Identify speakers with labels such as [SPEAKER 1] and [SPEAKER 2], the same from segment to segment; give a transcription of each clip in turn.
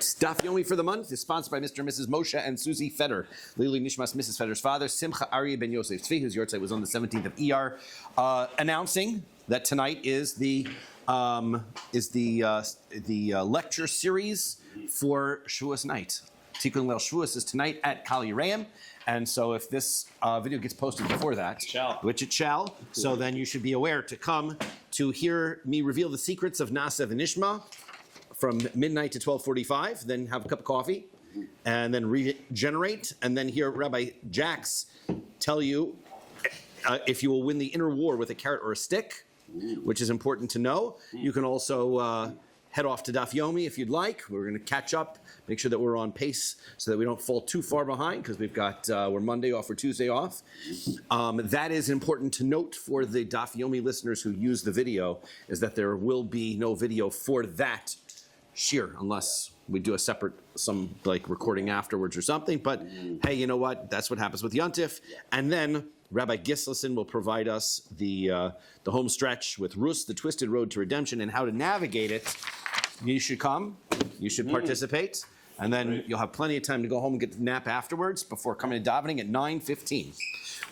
[SPEAKER 1] Daf Yomi for the month is sponsored by Mr. and Mrs. Moshe and Susie Feder. Lili Nishmas, Mrs. Feder's father, Simcha Aryeh ben Yosef Tzvi, whose yahrzeit was on the 17th of Iyar, announcing that tonight is the lecture series for Shevuos night. Tikkun Leil Shevuos is tonight at Kahal Yereim. And so if this video gets posted before that, which it shall, so then you should be aware to come to hear me reveal the secrets of Nasa v'Nishma from midnight to 12:45, then have a cup of coffee, and then regenerate, and then hear Rabbi Jax tell you if you will win the inner war with a carrot or a stick, which is important to know. You can also head off to Daf Yomi if you'd like. We're going to catch up, make sure that we're on pace so that we don't fall too far behind, because we've got, we're Monday off, we're Tuesday off. That is important to note for the Daf Yomi listeners who use the video, is that there will be no video for that shiur, unless we do a separate, some like recording afterwards or something. But hey, you know what? That's what happens with Yontif. And then Rabbi Gislason will provide us the home stretch with Rus, the twisted road to redemption, and how to navigate it. You should come. You should participate. And then you'll have plenty of time to go home and get the nap afterwards before coming to davening at 9:15.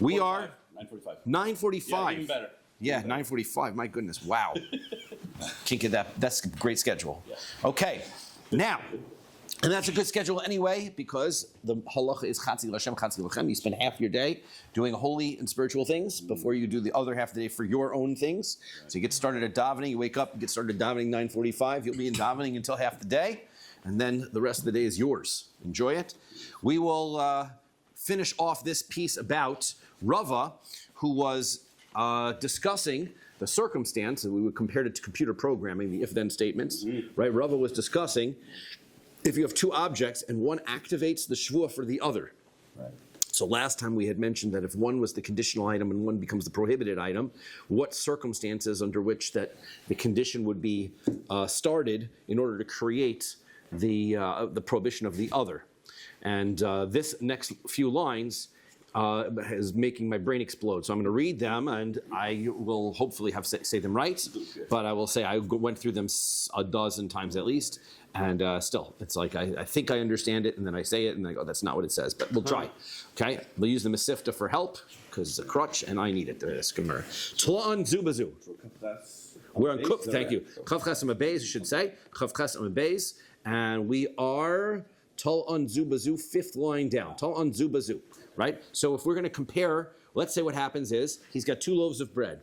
[SPEAKER 1] We are
[SPEAKER 2] 9:45.
[SPEAKER 1] 9:45.
[SPEAKER 2] Yeah, even better.
[SPEAKER 1] Yeah, 9:45. My goodness. Wow. Can't get that. That's a great schedule. Yeah. Okay. Now, and that's a good schedule anyway, because the halacha is chatzi l'Hashem, chatzi l'chem. You spend half your day doing holy and spiritual things before you do the other half of the day for your own things. So you get started at davening, you wake up, you get started at davening 9:45. You'll be in davening until half the day, and then the rest of the day is yours. Enjoy it. We will finish off this piece about Rava, who was discussing the circumstance, and we would compare it to computer programming, the if-then statements, right? Rava was discussing if you have two objects and one activates the shvuah for the other. Right. So last time we had mentioned that if one was the conditional item and one becomes the prohibited item, what circumstances under which that the condition would be started in order to create the prohibition of the other. And this next few lines is making my brain explode. So I'm going to read them, and I will hopefully say them right. But I will say I went through them a dozen times at least, and still, it's like I think I understand it, and then I say it, and I go, that's not what it says. But we'll try. Okay, we'll use the Mesifta for help because it's a crutch, and I need it. This Gemara. Tla'an zubazu. We're on Kuf. Thank you. Chav Chesam Abeis, you should say. Chav Chesam Abeis, and we are Tla'an zubazu, fifth line down. Tla'an zubazu. Right? So if we're going to compare, let's say what happens is he's got two loaves of bread,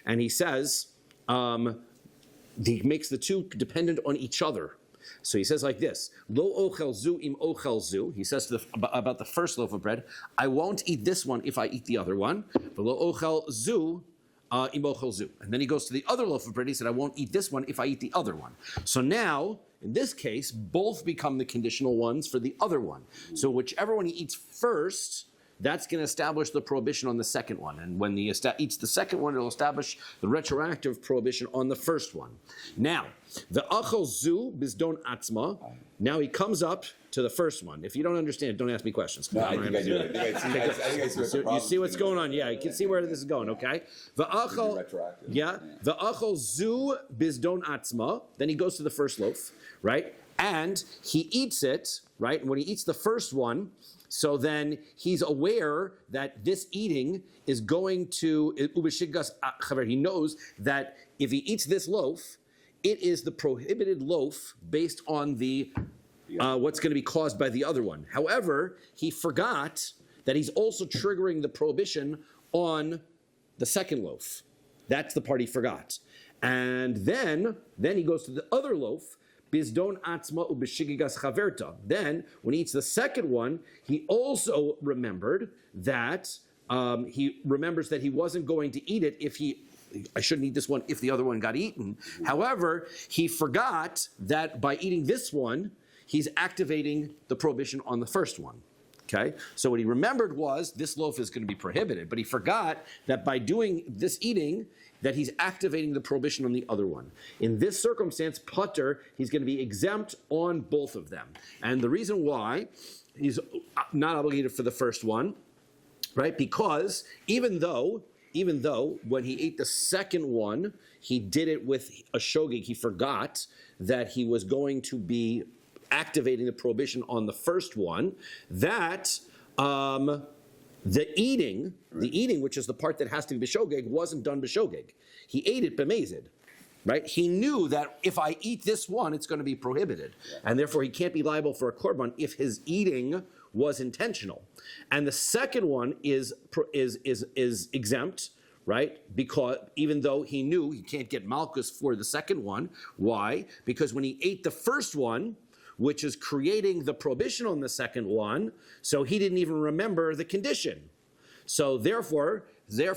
[SPEAKER 1] and he says he makes the two dependent on each other. So he says like this: Lo ochel zu im ochel zu. He says about the first loaf of bread, I won't eat this one if I eat the other one. But lo ochel zu im ochel zu. And then he goes to the other loaf of bread. He said, I won't eat this one if I eat the other one. So now, in this case, both become the conditional ones for the other one. So whichever one he eats first, that's going to establish the prohibition on the second one. And when he eats the second one, it'll establish the retroactive prohibition on the first one. Now, the achol zu bizdon atzma. Now he comes up to the first one. If you don't understand, don't ask me questions.
[SPEAKER 2] No, I think I do.
[SPEAKER 1] You see what's going on? Yeah, you can see where this is going, okay? The achol zu bizdon atzma. Then he goes to the first loaf, right? And he eats it, right? And when he eats the first one, so then he's aware that this eating is going to, he knows that if he eats this loaf, it is the prohibited loaf based on the what's going to be caused by the other one. However, he forgot that he's also triggering the prohibition on the second loaf. That's the part he forgot. And then he goes to the other loaf, Bizdon atzma ubeshigigas chaverta. Then, when he eats the second one, he also remembered that he wasn't going to eat it I shouldn't eat this one if the other one got eaten. However, he forgot that by eating this one, he's activating the prohibition on the first one. Okay? So what he remembered was this loaf is going to be prohibited, but he forgot that by doing this eating, that he's activating the prohibition on the other one. In this circumstance, putter, he's going to be exempt on both of them. And the reason why he's not obligated for the first one, right? Because even though when he ate the second one, he did it with a shogeg, he forgot that he was going to be activating the prohibition on the first one, that the eating, which is the part that has to be b'shogeg, wasn't done b'shogeg. He ate it b'mezid, right? He knew that if I eat this one, it's going to be prohibited, and therefore he can't be liable for a korban if his eating was intentional. And the second one is exempt, right? Because even though he knew he can't get malchus for the second one, why? Because when he ate the first one, which is creating the prohibition on the second one, so he didn't even remember the condition. So therefore, the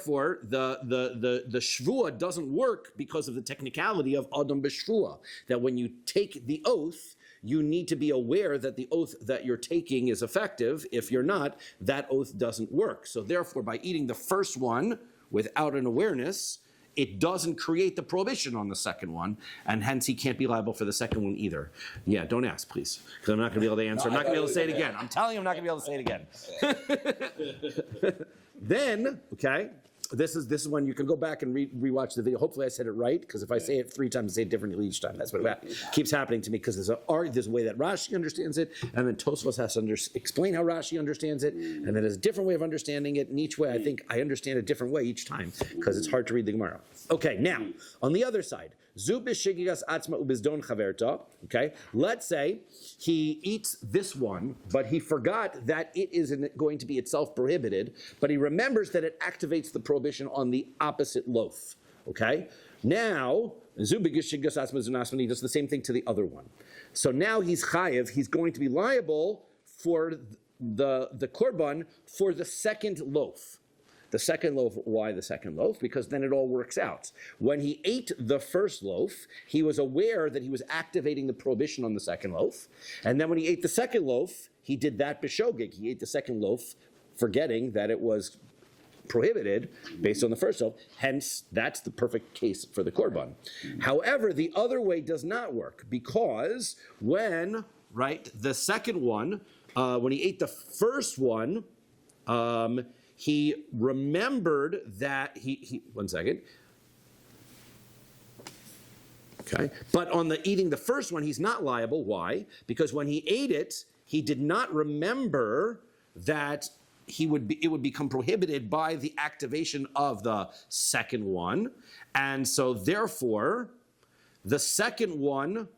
[SPEAKER 1] shvua doesn't work because of the technicality of adam b'shvua, that when you take the oath, you need to be aware that the oath that you're taking is effective. If you're not, that oath doesn't work. So therefore, by eating the first one without an awareness, it doesn't create the prohibition on the second one, and hence he can't be liable for the second one either. Yeah, don't ask, please, because I'm not going to be able to answer. I'm not going to be able to say it again. I'm telling you, I'm not going to be able to say it again. Then, okay, this is when you can go back and rewatch the video. Hopefully I said it right, because if I say it 3 times, I say it differently each time. That's what keeps happening to me, because there's a way that Rashi understands it, and then Tosfos has to explain how Rashi understands it, and then there's a different way of understanding it, and each way I think I understand a different way each time, because it's hard to read the Gemara. Okay, now, on the other side, okay, let's say he eats this one, but he forgot that it isn't going to be itself prohibited, but he remembers that it activates the prohibition on the opposite loaf. Okay, now he does the same thing to the other one. So now he's chayev, he's going to be liable for the korban for the second loaf. The second loaf, why the second loaf? Because then it all works out. When he ate the first loaf, he was aware that he was activating the prohibition on the second loaf. And then when he ate the second loaf, he did that b'shogeg. He ate the second loaf, forgetting that it was prohibited based on the first loaf. Hence, that's the perfect case for the korban. However, the other way does not work, because when, right, the second one, when he ate the first one, he remembered that he 1 second. Okay, but on the eating the first one, he's not liable. Why? Because when he ate it, he did not remember that it would become prohibited by the activation of the second one, and so therefore, the second one.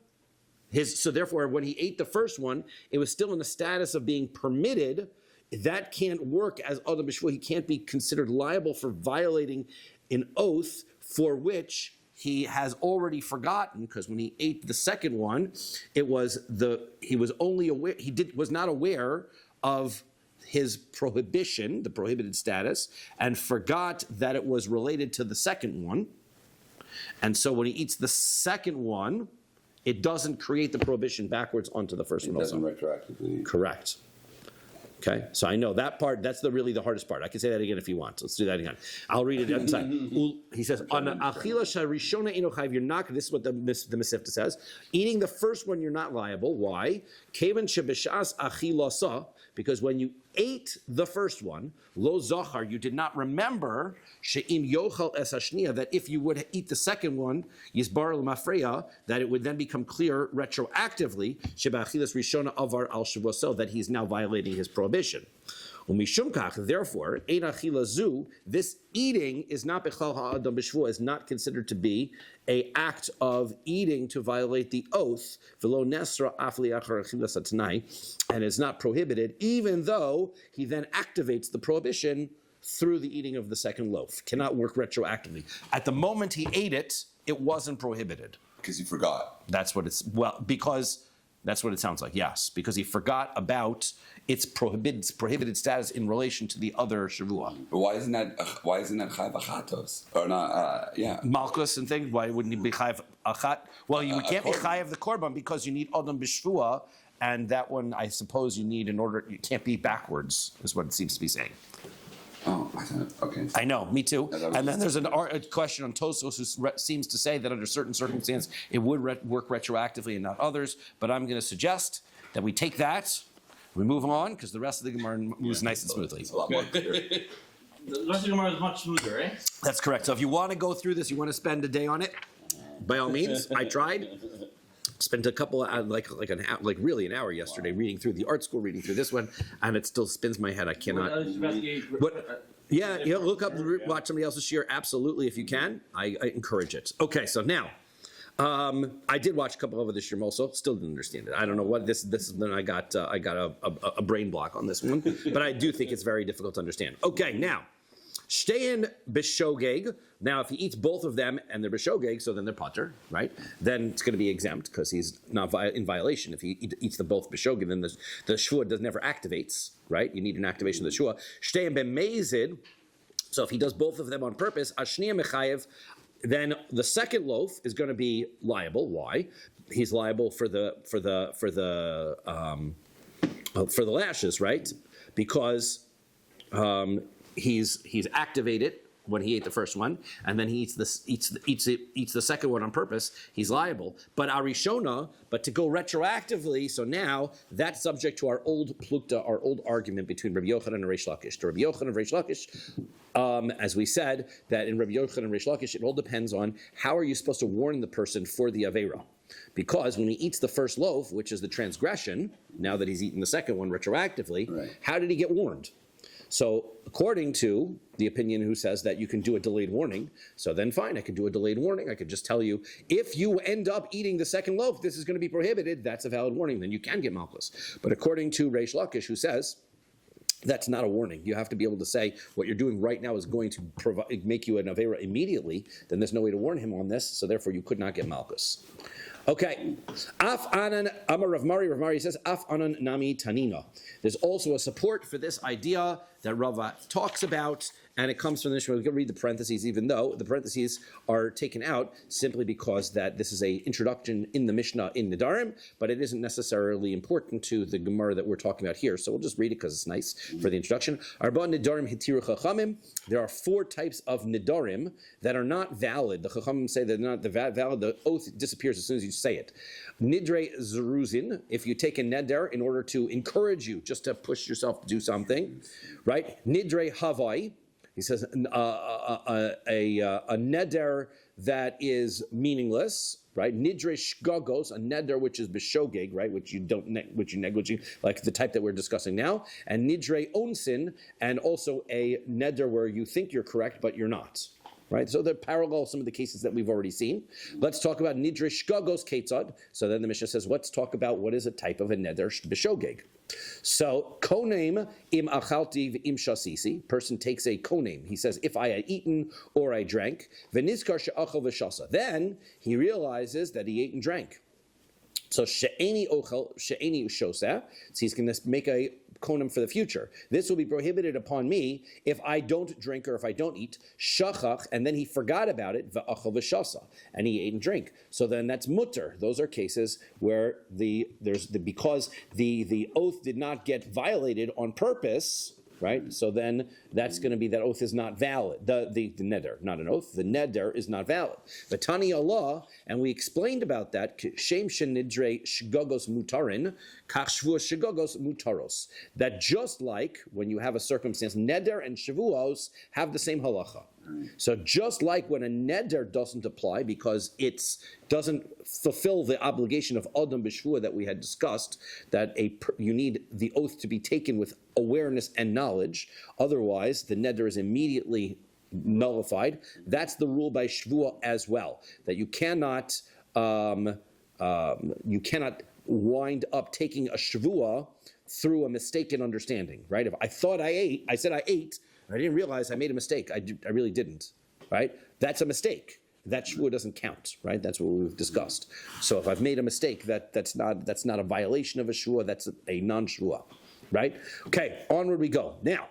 [SPEAKER 1] So therefore, when he ate the first one, it was still in the status of being permitted. That can't work as adam b'shvua. He can't be considered liable for violating an oath for which he has already forgotten, because when he ate the second one, he was not aware of his prohibition, the prohibited status, and forgot that it was related to the second one. And so when he eats the second one, it doesn't create the prohibition backwards onto the first one also.
[SPEAKER 2] It doesn't retroactively.
[SPEAKER 1] Correct. Okay, so I know that part, that's really the hardest part. I can say that again if you want. So let's do that again. I'll read it inside. He says, on achila sharishona ino chayv, you're not, this is what the Mesivta says, eating the first one, you're not liable. Why? Kevan shebeshas achilasa, because when you ate the first one, lo zachar, you did not remember, she'im yochal es hashniya, that if you would eat the second one, yisbar l'mafreya, that it would then become clear retroactively, shebachilas rishona avar al shevuos, that he's now violating his prohibition. Umishum kach, therefore, ein achila zu, this eating is not bechal ha'adam b'shvuah, is not considered to be a act of eating to violate the oath, v'lo nesra af li'achar achilas hatanai, and is not prohibited, even though he then activates the prohibition through the eating of the second loaf. Cannot work retroactively. At the moment he ate it, it wasn't prohibited.
[SPEAKER 2] Because you forgot.
[SPEAKER 1] That's what because that's what it sounds like, yes. Because he forgot about its prohibited status in relation to the other Shavua.
[SPEAKER 2] But why isn't that chayv achatos? Or not, yeah.
[SPEAKER 1] Malchus and things, why wouldn't he be chayv achat? Well, you can't be chayv the korban because you need adam b'shvua, and that one, I suppose, you need in order, you can't be backwards, is what it seems to be saying.
[SPEAKER 2] Oh, okay.
[SPEAKER 1] I know, me too. And then there's a question on Tosfos who seems to say that under certain circumstances it would work retroactively and not others. But I'm going to suggest that we take that, we move on, because the rest of the Gemara moves nice and smoothly.
[SPEAKER 2] It's a lot more clear.
[SPEAKER 3] The rest of the Gemara is much smoother, right?
[SPEAKER 1] That's correct. So if you want to go through this, you want to spend a day on it, by all means. I tried. spent a couple of, really an hour yesterday reading through the art school, reading through this one, and it still spins my head. I cannot. Yeah, look up, watch somebody else's shiur. Absolutely, if you can, I encourage it. Okay, so now. I did watch a couple of the shiurim also. Still didn't understand it. I don't know what this is. Then I got a brain block on this one, but I do think it's very difficult to understand. Okay, now shtein b'shogeg. Now, if he eats both of them and they're b'shogeg, so then they're pater, right? Then it's going to be exempt because he's not in violation. If he eats them both b'shogeg, then the shvuah never activates, right? You need an activation of the shvuah. Shtein b'mezid. So if he does both of them on purpose, ashniya mechayev. Then the second loaf is going to be liable. Why? He's liable for the lashes, right? Because he's activated when he ate the first one, and then he eats the second one on purpose. He's liable. But arishona, but to go retroactively, so now that's subject to our old plukta, our old argument between Rabbi Yochanan and Reish Lakish. To Rabbi Yochanan and Reish Lakish, as we said, that in Rabbi Yochanan and Reish Lakish, it all depends on how are you supposed to warn the person for the Aveira. Because when he eats the first loaf, which is the transgression, now that he's eaten the second one retroactively, right. How did he get warned? So according to the opinion who says that you can do a delayed warning, so then fine, I could do a delayed warning. I could just tell you, if you end up eating the second loaf, this is going to be prohibited. That's a valid warning. Then you can get malchus. But according to Reish Lakish, who says that's not a warning. You have to be able to say what you're doing right now is going to make you an avera immediately. Then there's no way to warn him on this. So therefore, you could not get malchus. Okay. Af anan amar Rav Mari. Rav Mari says af anan nami tanina. There's also a support for this idea that Rava talks about, and it comes from the Mishnah. We can read the parentheses, even though the parentheses are taken out simply because that this is a introduction in the Mishnah in Nidarim, but it isn't necessarily important to the Gemara that we're talking about here. So we'll just read it because it's nice for the introduction. Arba Nidarim hitiru chachamim. There are 4 types of Nidarim that are not valid. The chachamim say they're not valid. The oath disappears as soon as you say it. Nidre zeruzin, if you take a neder in order to encourage you, just to push yourself to do something, right? Nidre havai. He says a neder that is meaningless, right? Nidre shgagos, a neder which is b'shogeg, right? Which you negligent, like the type that we're discussing now, and nidre onsin, and also a neder where you think you're correct but you're not. Right, so they're parallel some of the cases that we've already seen. Let's talk about nidre shgagos ketzad. So then the Mishnah says, let's talk about what is a type of a neder b'shogeg. So konem im achalti v'im shasisi. Person takes a konem. He says, if I had eaten or I drank, v'nizkar she'achal v'shasa. Then he realizes that he ate and drank. So she'eni ochel she'eni shoseh. So he's going to make a konem for the future. This will be prohibited upon me if I don't drink or if I don't eat. Shachach, and then he forgot about it. V'achal v'shasa, and he ate and drank. So then that's mutter. Those are cases where because the oath did not get violated on purpose. Right, so then that's going to be that oath is not valid. The neder, not an oath. The neder is not valid. The Tani Allah, and we explained about that. Shem shenidre shgogos mutarin, kach shvuos shgogos mutaros. That just like when you have a circumstance, neder and shavuos have the same halacha. So just like when a neder doesn't apply because it doesn't fulfill the obligation of Adam b'shvuah that we had discussed, that you need the oath to be taken with awareness and knowledge. Otherwise, the neder is immediately nullified. That's the rule by shvuah as well, that you cannot wind up taking a shvuah through a mistaken understanding. Right? If I thought I said I ate. I didn't realize I made a mistake. I really didn't, right? That's a mistake. That shvuah doesn't count, right? That's what we've discussed. So if I've made a mistake, that's not a violation of a shvuah. That's a non-shvuah, right? Okay, onward we go. Now,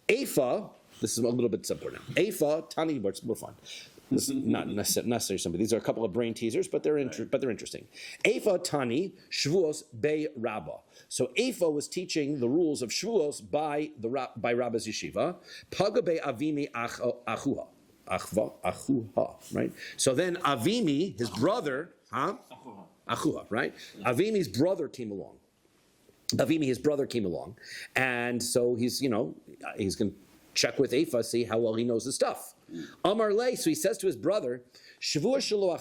[SPEAKER 1] Eifa. This is a little bit simpler now. Eifa Tani, but it's more fun. This is not necessarily something. These are a couple of brain teasers, but they're interesting. Eifa Tani Shevuos Bei Rabba. So Eifa was teaching the rules of Shevuos by Rabba's yeshiva. Paga Bei Avimi Achuha. Achuha, right? So then Avimi, his brother, Achuha, right? Avimi's brother came along. And so he's going to Check with Eifa, see how well he knows his stuff. Amar lei, so he says to his brother, Shevuos shelo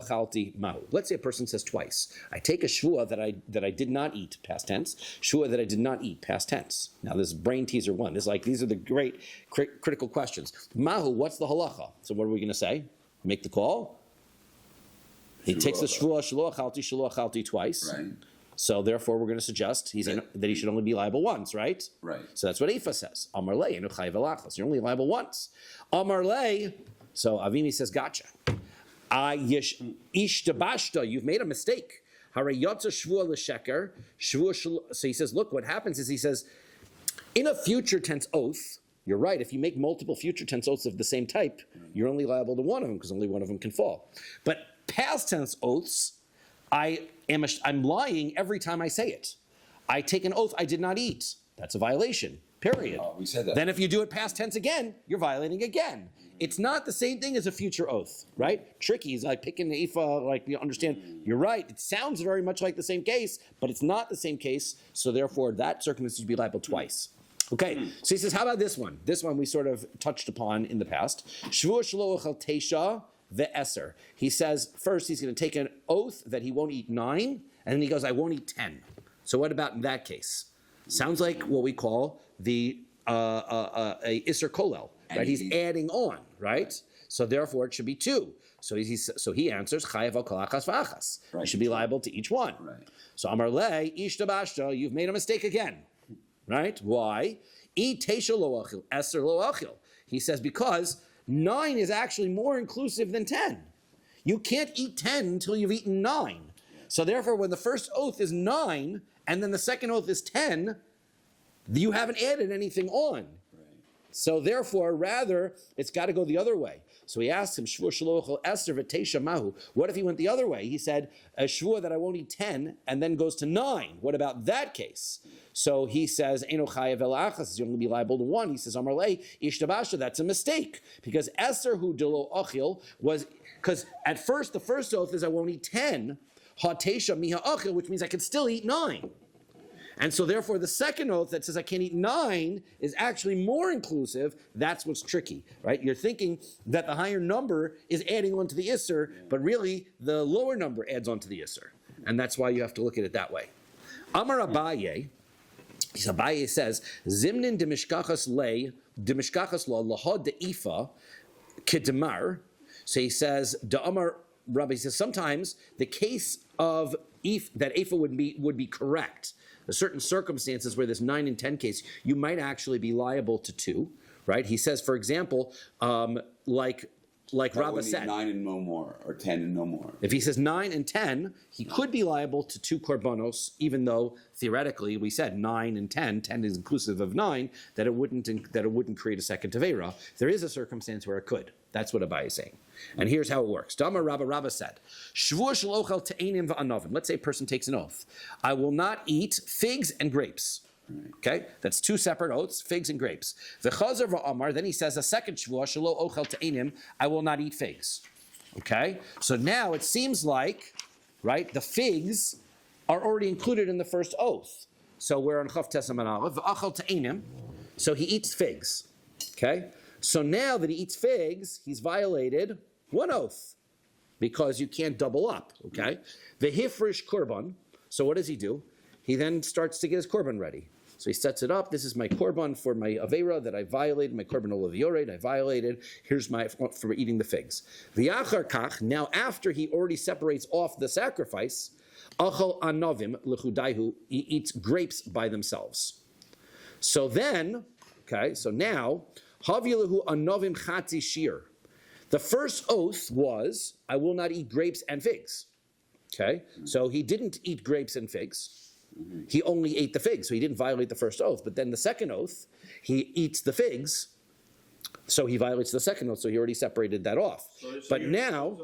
[SPEAKER 1] achalti mahu. Let's say a person says twice, I take a shvua that I did not eat, past tense, shvua that I did not eat, past tense. Now this is brain teaser one. These are the great critical questions. Mahu, what's the halacha? So what are we going to say? Make the call? He takes the shvua shelo achalti twice.
[SPEAKER 2] Right.
[SPEAKER 1] So therefore, we're going to suggest that he should only be liable once, right?
[SPEAKER 2] Right.
[SPEAKER 1] So that's what Eifa says. Amar lei, enu chayiv elachos. You're only liable once. Amar lei. So Avimi says, gotcha. Ish debashta, you've made a mistake. Hare yotza shvua l'sheker. So he says, look, what happens is he says, in a future tense oath, you're right. If you make multiple future tense oaths of the same type, you're only liable to one of them because only one of them can fall. But past tense oaths, I'm lying every time I say it. I take an oath I did not eat. That's a violation, period.
[SPEAKER 2] Oh, we said that.
[SPEAKER 1] Then if you do it past tense again, you're violating again. It's not the same thing as a future oath, right? Tricky is like picking the Eifa, like you understand, you're right. It sounds very much like the same case, but it's not the same case. So therefore, that circumstance would be liable twice. Okay, so he says, how about this one? This one we sort of touched upon in the past. Shvuah shelo ochel teisha ve'eser. He says, first he's going to take an oath that he won't eat 9, and then he goes, I won't eat 10. So what about in that case? Sounds like what we call the a iser kolel, right? He's adding on, right? So therefore it should be 2. So he answers, chayav al kol achas v'achas. You should be liable to each one.
[SPEAKER 2] Right.
[SPEAKER 1] So amar lei, ish tabashta, you've made a mistake again. Right? Why? E teisha lo achil, eser lo achil. He says because 9 is actually more inclusive than 10. You can't eat 10 until you've eaten 9. So therefore, when the first oath is 9 and then the second oath is 10, you haven't added anything on. Right. So therefore, rather, it's got to go the other way. So he asked him, Shvuah shelo ochel eser v'teisha mahu. What if he went the other way? He said, a shvuah that I won't eat 10 and then goes to 9. What about that case? So he says, Eino chayav elachas, you're going to be liable to 1. He says, Amar lei, ish tabasha, that's a mistake. Because eser hu delo ochil was, because at first, the first oath is I won't eat 10, ha teisha miha ochil, which means I can still eat 9. And so therefore, the second oath that says I can't eat 9 is actually more inclusive. That's what's tricky, right? You're thinking that the higher number is adding on to the Isser, but really the lower number adds on to the Isser. And that's why you have to look at it that way. Amar Abaye, Abaye says, Zimnin de mishkachas lo lahod de ifa kedemar. So he says, da Amar Rabbi says, sometimes the case of that Eifa would be correct. There's certain circumstances where this 9 and 10 case, you might actually be liable to 2, right? He says, for example, like Rabbi said,
[SPEAKER 2] 9 and no more, or 10 and no more.
[SPEAKER 1] If he says 9 and 10, he could be liable to 2 korbanos, even though theoretically we said 9 and 10 is inclusive of 9, that it wouldn't create a second tavera. There is a circumstance where it could. That's what Abai is saying. And here's how it works. Damar Rabba said, Shvuah shelo ochel te'enim va'anovim. Let's say a person takes an oath. I will not eat figs and grapes. Okay, that's 2 separate oaths, figs and grapes. V'chazer va'amar, then he says a second shvuah, shelo ochel te'enim, I will not eat figs. Okay, so now it seems like, right, the figs are already included in the first oath. So we're on chav tesam aleph, v'achel te'enim, so he eats figs. Okay, so now that he eats figs, he's violated 1 oath, because you can't double up, okay? V'hifrish korban, so what does he do? He then starts to get his korban ready. So he sets it up. This is my korban for my avera that I violated, my korban olav I violated. Here's my for eating the figs. V'yachar kach, now after he already separates off the sacrifice, achal anovim l'chudaihu, he eats grapes by themselves. So then, okay, so now, havilahu anovim chatzi shir. The first oath was, I will not eat grapes and figs. Okay, so he didn't eat grapes and figs. He only ate the figs, so he didn't violate the first oath. But then the second oath, he eats the figs, so he violates the second oath, so he already separated that off. But now...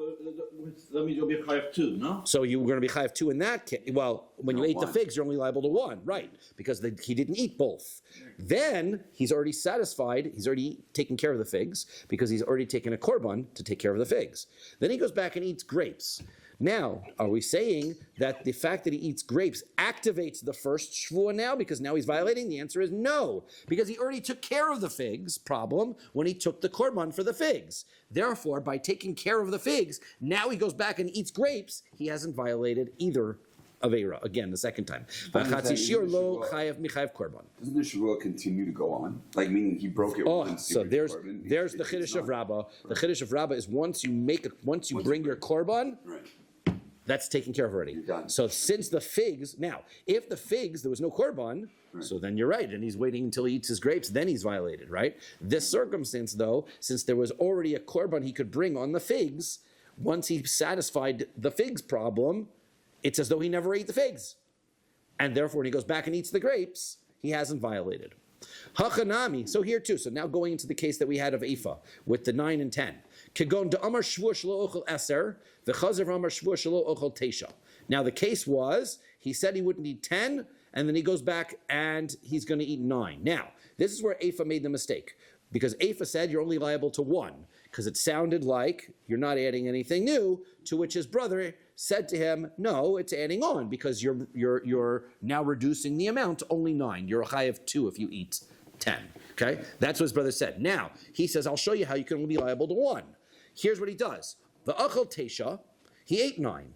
[SPEAKER 3] That means you'll be chayav 2, no?
[SPEAKER 1] So you were going to be chayav 2 in that case. Well, when you ate the figs, you're only liable to 1, right? Because he didn't eat both. Then he's already satisfied, he's already taken care of the figs, because he's already taken a korban to take care of the figs. Then he goes back and eats grapes. Now, are we saying that the fact that he eats grapes activates the first shvuah now because now he's violating? The answer is no, because he already took care of the figs problem when he took the korban for the figs. Therefore, by taking care of the figs, now he goes back and eats grapes. He hasn't violated either Aveira, again, the second time.
[SPEAKER 2] Doesn't the Shevuos continue to go on? Like, meaning he broke it once.
[SPEAKER 1] So there's the Chiddush of Rabbi. The Chiddush of Rabbi is once you bring your korban,
[SPEAKER 2] Right.
[SPEAKER 1] that's taken care of already.
[SPEAKER 2] You're done.
[SPEAKER 1] So since the figs, now, if the figs, there was no korban, so then you're right, and he's waiting until he eats his grapes, then he's violated, right? This circumstance, though, since there was already a korban he could bring on the figs, once he satisfied the figs problem, it's as though he never ate the figs. And therefore, when he goes back and eats the grapes, he hasn't violated. Hachanami, so here too, so now going into the case that we had of Eifa, with the 9 and 10. Kegon de Amar Shvuah Shelo Ochel Eser, v'chazer Amar Shvuah Shelo Ochel Teisha. Now the case was, he said he wouldn't eat 10, and then he goes back and he's going to eat 9. Now, this is where Eifa made the mistake, because Eifa said you're only liable to 1, because it sounded like you're not adding anything new, to which his brother said to him, no, it's adding on, because you're now reducing the amount to only 9. You're a chai of 2 if you eat 10. Okay? That's what his brother said. Now, he says, I'll show you how you can only be liable to 1. Here's what he does. The achal teisha, he ate 9.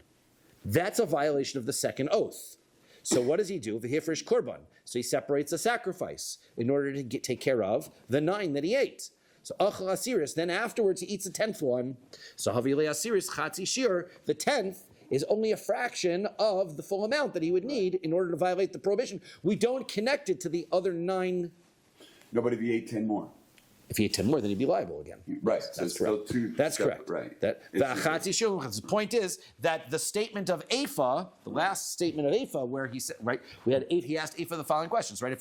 [SPEAKER 1] That's a violation of the second oath. So what does he do? V'hifresh korban. So he separates the sacrifice in order to take care of the 9 that he ate. So achal asiris, then afterwards he eats the 10th one. So havile asiris chatzi shiur, the 10th is only a fraction of the full amount that he would need in order to violate the prohibition. We don't connect it to the other 9.
[SPEAKER 2] No, but if he ate 10 more.
[SPEAKER 1] If he ate 10 more, then he'd be liable again.
[SPEAKER 2] Right. So
[SPEAKER 1] That's correct. That's correct.
[SPEAKER 2] Right.
[SPEAKER 1] The point is that the statement of Eifa, the last statement of Eifa, where he said, right, he asked Eifa the following questions, right? If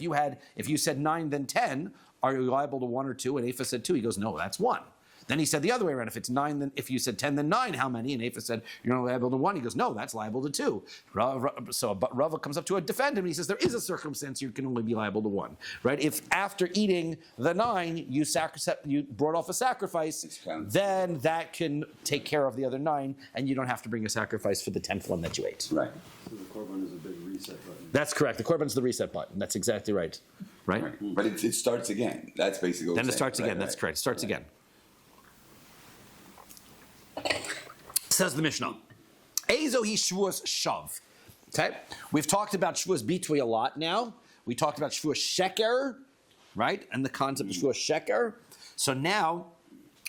[SPEAKER 1] you said 9, then 10, are you liable to 1 or 2? And Eifa said 2. He goes, no, that's 1. Then he said the other way around. If it's 9, then if you said 10, then 9, how many? And Eifa said, you're not liable to 1. He goes, no, that's liable to 2. But Rava comes up to defend him, and he says, there is a circumstance you can only be liable to 1. Right? If after eating the 9, you brought off a sacrifice, then that can take care of the other 9, and you don't have to bring a sacrifice for the 10th one that you ate.
[SPEAKER 2] Right.
[SPEAKER 4] So the korban is a big reset button.
[SPEAKER 1] That's correct. The korban's the reset button. That's exactly right. Right?
[SPEAKER 2] But it starts again. That's basically what
[SPEAKER 1] Then it
[SPEAKER 2] saying,
[SPEAKER 1] starts
[SPEAKER 2] right?
[SPEAKER 1] again. That's correct. It starts again. Says the Mishnah, Ezo hi Shevuos shav. Okay, we've talked about Shevuos bitui a lot now. We talked about Shevuos sheker, right, and the concept of Shevuos sheker. So now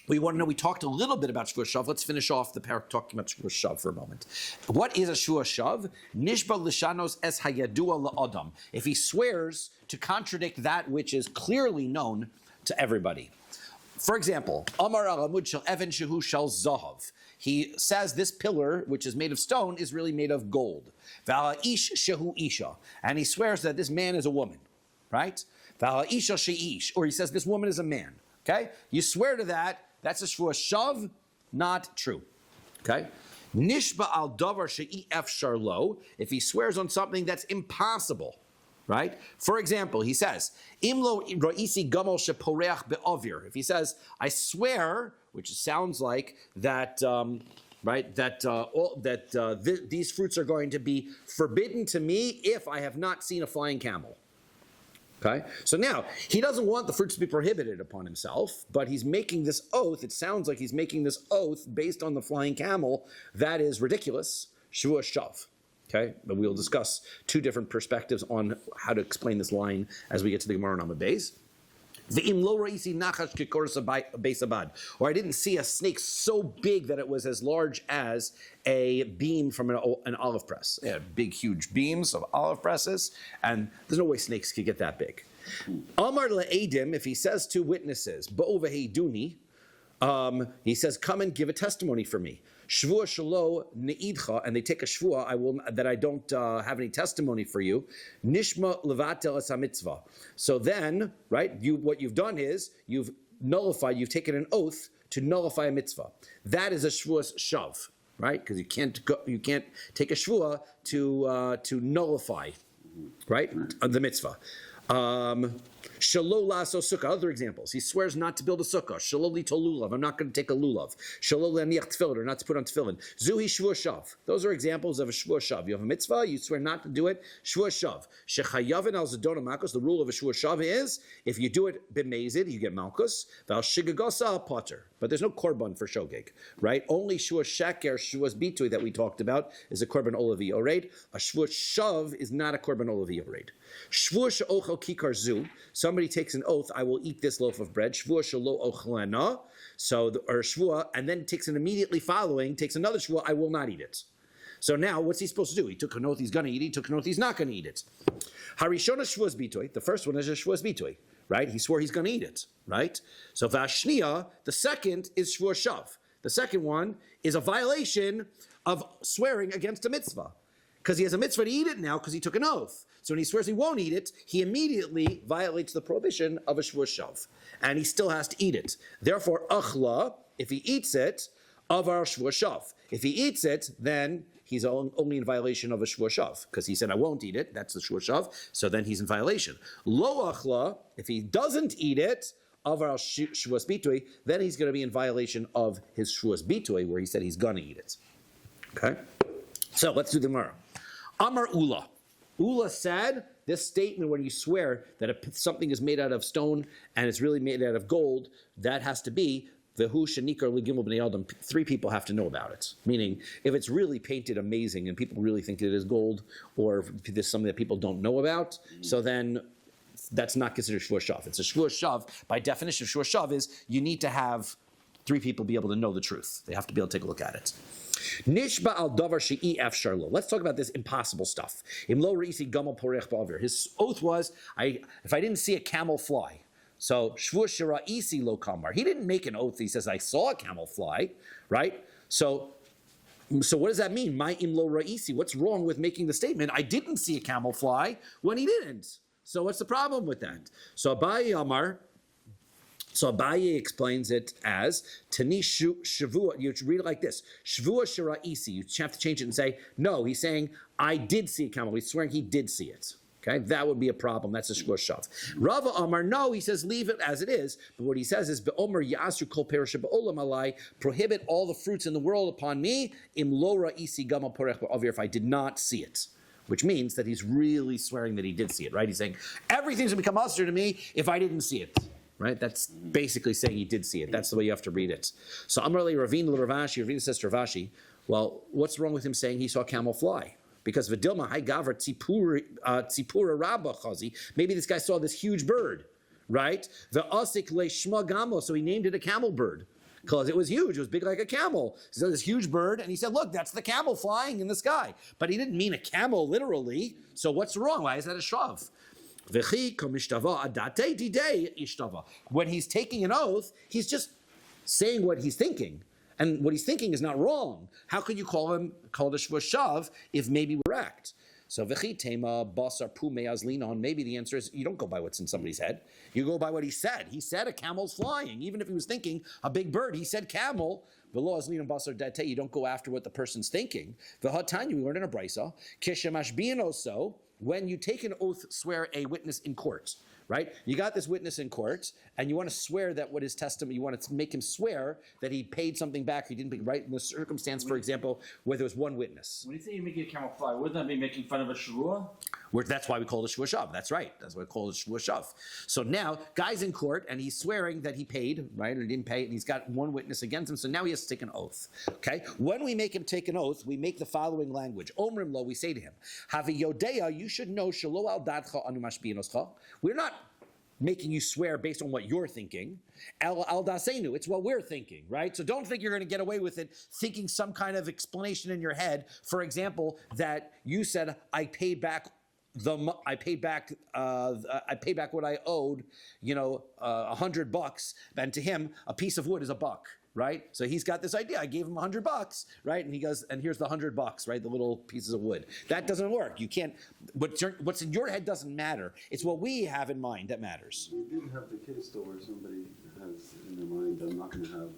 [SPEAKER 1] we want to know. We talked a little bit about Shevuos shav. Let's finish off the parak talking about Shevuos shav for a moment. What is a Shevuos shav? Nishba lishanos es hayadua la'adam. If he swears to contradict that which is clearly known to everybody. For example, Amar alamud shel even shehu shel zahav. He says this pillar, which is made of stone, is really made of gold. V'ala ish shehu isha. And he swears that this man is a woman, right? V'ala isha she'ish. Or he says this woman is a man, okay? You swear to that, that's a Shevuos shav, not true, okay? Nishba al davar she'i efshar lo. If he swears on something that's impossible, right? For example, he says, Imlo ra'isi gamol sheporeach be'ovir. If he says, I swear, which sounds like that, these fruits are going to be forbidden to me if I have not seen a flying camel. Okay? So now, he doesn't want the fruits to be prohibited upon himself, but he's making this oath. It sounds like he's making this oath based on the flying camel. That is ridiculous. Shevuos shav. Okay, but we'll discuss 2 different perspectives on how to explain this line as we get to the Gemara on Beis. Or I didn't see a snake so big that it was as large as a beam from an olive press. They had big, huge beams of olive presses, and there's no way snakes could get that big. Amar le'edim, if he says to witnesses, bo'oveheiduni, he says, come and give a testimony for me. Shvuah shelo neidcha, and they take a shvuah, that I don't have any testimony for you. Nishma levatel es hamitzvah. So then, right, what you've done is you've taken an oath to nullify a mitzvah. That is a Shevuos shav, right? Because you can't take a shvuah to nullify, right, the mitzvah. Shalol laso sukkah. Other examples. He swears not to build a sukkah. Shalol li tol lulav. I'm not going to take a lulav. Shalol laniach tefillin, or not to put on tefillin. Zuhi shvuah shav. Those are examples of a shvuah shav. You have a mitzvah, you swear not to do it. Shvuah shav. Shechayavin al zedona malchus. The rule of a shvuah shav is if you do it b'mezid, you get malchus. Val shigagosa potter. But there's no korban for shogeg, right? Only shvuah sheker, shvuah bitui that we talked about is a korban olavi oreid. A shvuah shav is not a korban olavi oreid. Shvuah she'ochel kikar zu. Somebody takes an oath, I will eat this loaf of bread. Shvuah shelo ochlena. So, or shvuah, and then takes an immediately following, takes another shvuah, I will not eat it. So now, what's he supposed to do? He took an oath he's going to eat it. He took an oath he's not going to eat it. Harishona shvuah bitui. The first one is a shvuah bitui, right? He swore he's going to eat it, right? So vashniya, the second is shvuah shav. The second one is a violation of swearing against a mitzvah. Because he has a mitzvah to eat it now because he took an oath. So when he swears he won't eat it, he immediately violates the prohibition of a shvuah shav. And he still has to eat it. Therefore, achla, if he eats it, of our shvuah shav. If he eats it, then he's only in violation of a shvuah shav. Because he said, I won't eat it, that's the shvuah shav. So then he's in violation. Lo achla, if he doesn't eat it, of our shvuas bitui, then he's going to be in violation of his shvuas bitui, where he said he's going to eat it. Okay? So let's do the Gemara. Amar Ula. Ula said this statement when you swear that if something is made out of stone and it's really made out of gold, that has to be Vehu shenikar legimel b'nei adam. 3 people have to know about it. Meaning, if it's really painted amazing and people really think it is gold, or if there's something that people don't know about, so then that's not considered shvuah shav. It's a shvuah shav. By definition, shvuah shav is you need to have 3 people be able to know the truth. They have to be able to take a look at it. Nishba al davar she'i afshar lo. Let's talk about this impossible stuff. Im lo reisi gamal porech ba'avir. His oath was, if I didn't see a camel fly. So shvuah shira'isi lo kamar. He didn't make an oath. He says, I saw a camel fly, right? So what does that mean? My im lo ra'isi. What's wrong with making the statement, I didn't see a camel fly, when he didn't? So what's the problem with that? So Abaye Amar. So Abaye explains it as Tani Shavua. You read it like this: Shavua Shira'isi. You have to change it and say, no, he's saying, I did see a camel. He's swearing he did see it. Okay, that would be a problem. That's a shvuah shav. Rava Amar, no, he says leave it as it is. But what he says is, Be'omer Ya'asru kol perisha ba'olam alai, prohibit all the fruits in the world upon me. Im lo ra'isi gamal porech ba'avir, if I did not see it. Which means that he's really swearing that he did see it, right? He's saying, everything's going to become usher to me if I didn't see it, right? That's basically saying he did see it. That's the way you have to read it. So Amrali Ravina Ravashi, Ravina says to Ravashi, well, what's wrong with him saying he saw a camel fly? Because Vidilma, Hai Gavra, Tzipura Rabba Chazi, maybe this guy saw this huge bird, right? The Asik Le Shma Gamo, so he named it a camel bird. Because it was huge. It was big like a camel. He saw this huge bird, and he said, look, that's the camel flying in the sky. But he didn't mean a camel literally. So what's wrong? Why is that a shav? When he's taking an oath, he's just saying what he's thinking. And what he's thinking is not wrong. How could you call it a shvuah shav if maybe we're correct? So v'chi basar pu me'azlinon. Maybe the answer is you don't go by what's in somebody's head. You go by what he said. He said a camel's flying. Even if he was thinking a big bird, he said camel. V'lo azlinon basar date. You don't go after what the person's thinking. V'hatanya, we learned in a brisa. Kishemash bianoso. When you take an oath, swear a witness in court. Right? You got this witness in court, and you want to swear that what his testimony, you want to make him swear that he paid something back, he didn't pay, right? In the circumstance, for example, where there was one witness.
[SPEAKER 3] When you say you're making a camel fly, wouldn't that be making fun of a shvuah?
[SPEAKER 1] That's why we call it a shvuah shav. That's right. That's why we call it a shvuah shav. So now, guy's in court, and he's swearing that he paid, right, or didn't pay, and he's got one witness against him, so now he has to take an oath. Okay? When we make him take an oath, we make the following language. Omrim lo, we say to him, Havi yodeya, you should know, shalo al dadcha anu mashbi'inoscha. We're not making you swear based on what you're thinking. Al dasenu, it's what we're thinking, right? So don't think you're going to get away with it thinking some kind of explanation in your head. For example, that you said, I paid back what I owed, $100, and to him, a piece of wood is $1. Right? So he's got this idea. I gave him $100, right? And he goes, and here's the $100, right? The little pieces of wood. That doesn't work. You can't, what's in your head doesn't matter. It's what we have in mind that matters.
[SPEAKER 4] We do have the case though where somebody has in their mind, I'm not going to have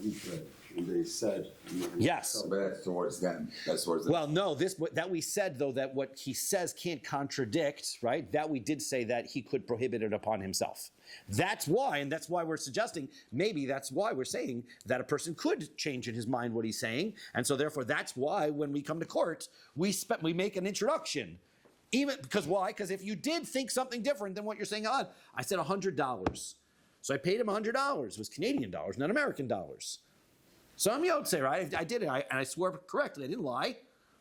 [SPEAKER 4] wheat bread. And they said.
[SPEAKER 1] Yes.
[SPEAKER 2] But that's towards them. That's towards them.
[SPEAKER 1] Well, no, that we said, though, that what he says can't contradict, right? That we did say that he could prohibit it upon himself. That's why, and that's why we're suggesting, maybe that's why we're saying that a person could change in his mind what he's saying, and so therefore that's why when we come to court, we make an introduction. Even because why? Because if you did think something different than what you're saying on, I said $100. So I paid him $100. It was Canadian dollars, not American dollars. So I'm Yotze, right? I did it, and I swore correctly. I didn't lie.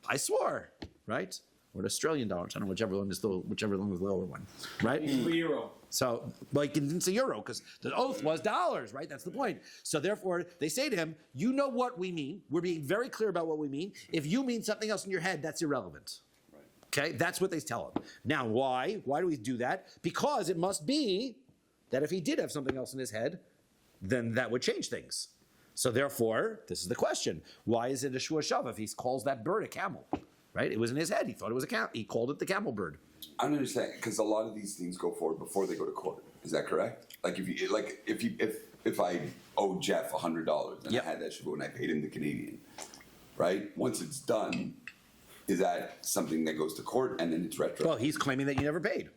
[SPEAKER 1] I swore, right? Or Australian dollars. I don't know whichever one is the lower one, right?
[SPEAKER 3] Euro.
[SPEAKER 1] So, well, he didn't say euro because the oath was dollars, right? That's the point. So therefore, they say to him, you know what we mean. We're being very clear about what we mean. If you mean something else in your head, that's irrelevant. Okay, that's what they tell him. Now, why? Why do we do that? Because it must be that if he did have something else in his head, then that would change things. So therefore, this is the question. Why is it a shua shav if he calls that bird a camel? Right? It was in his head. He thought it was a camel. He called it the camel bird.
[SPEAKER 2] I don't understand because a lot of these things go forward before they go to court. Is that correct? Like if I owe Jeff $100 and
[SPEAKER 1] Yep.
[SPEAKER 2] I had that Shevuos and I paid him the Canadian, right? Once it's done, is that something that goes to court and then it's retro?
[SPEAKER 1] Well, he's claiming that you never paid.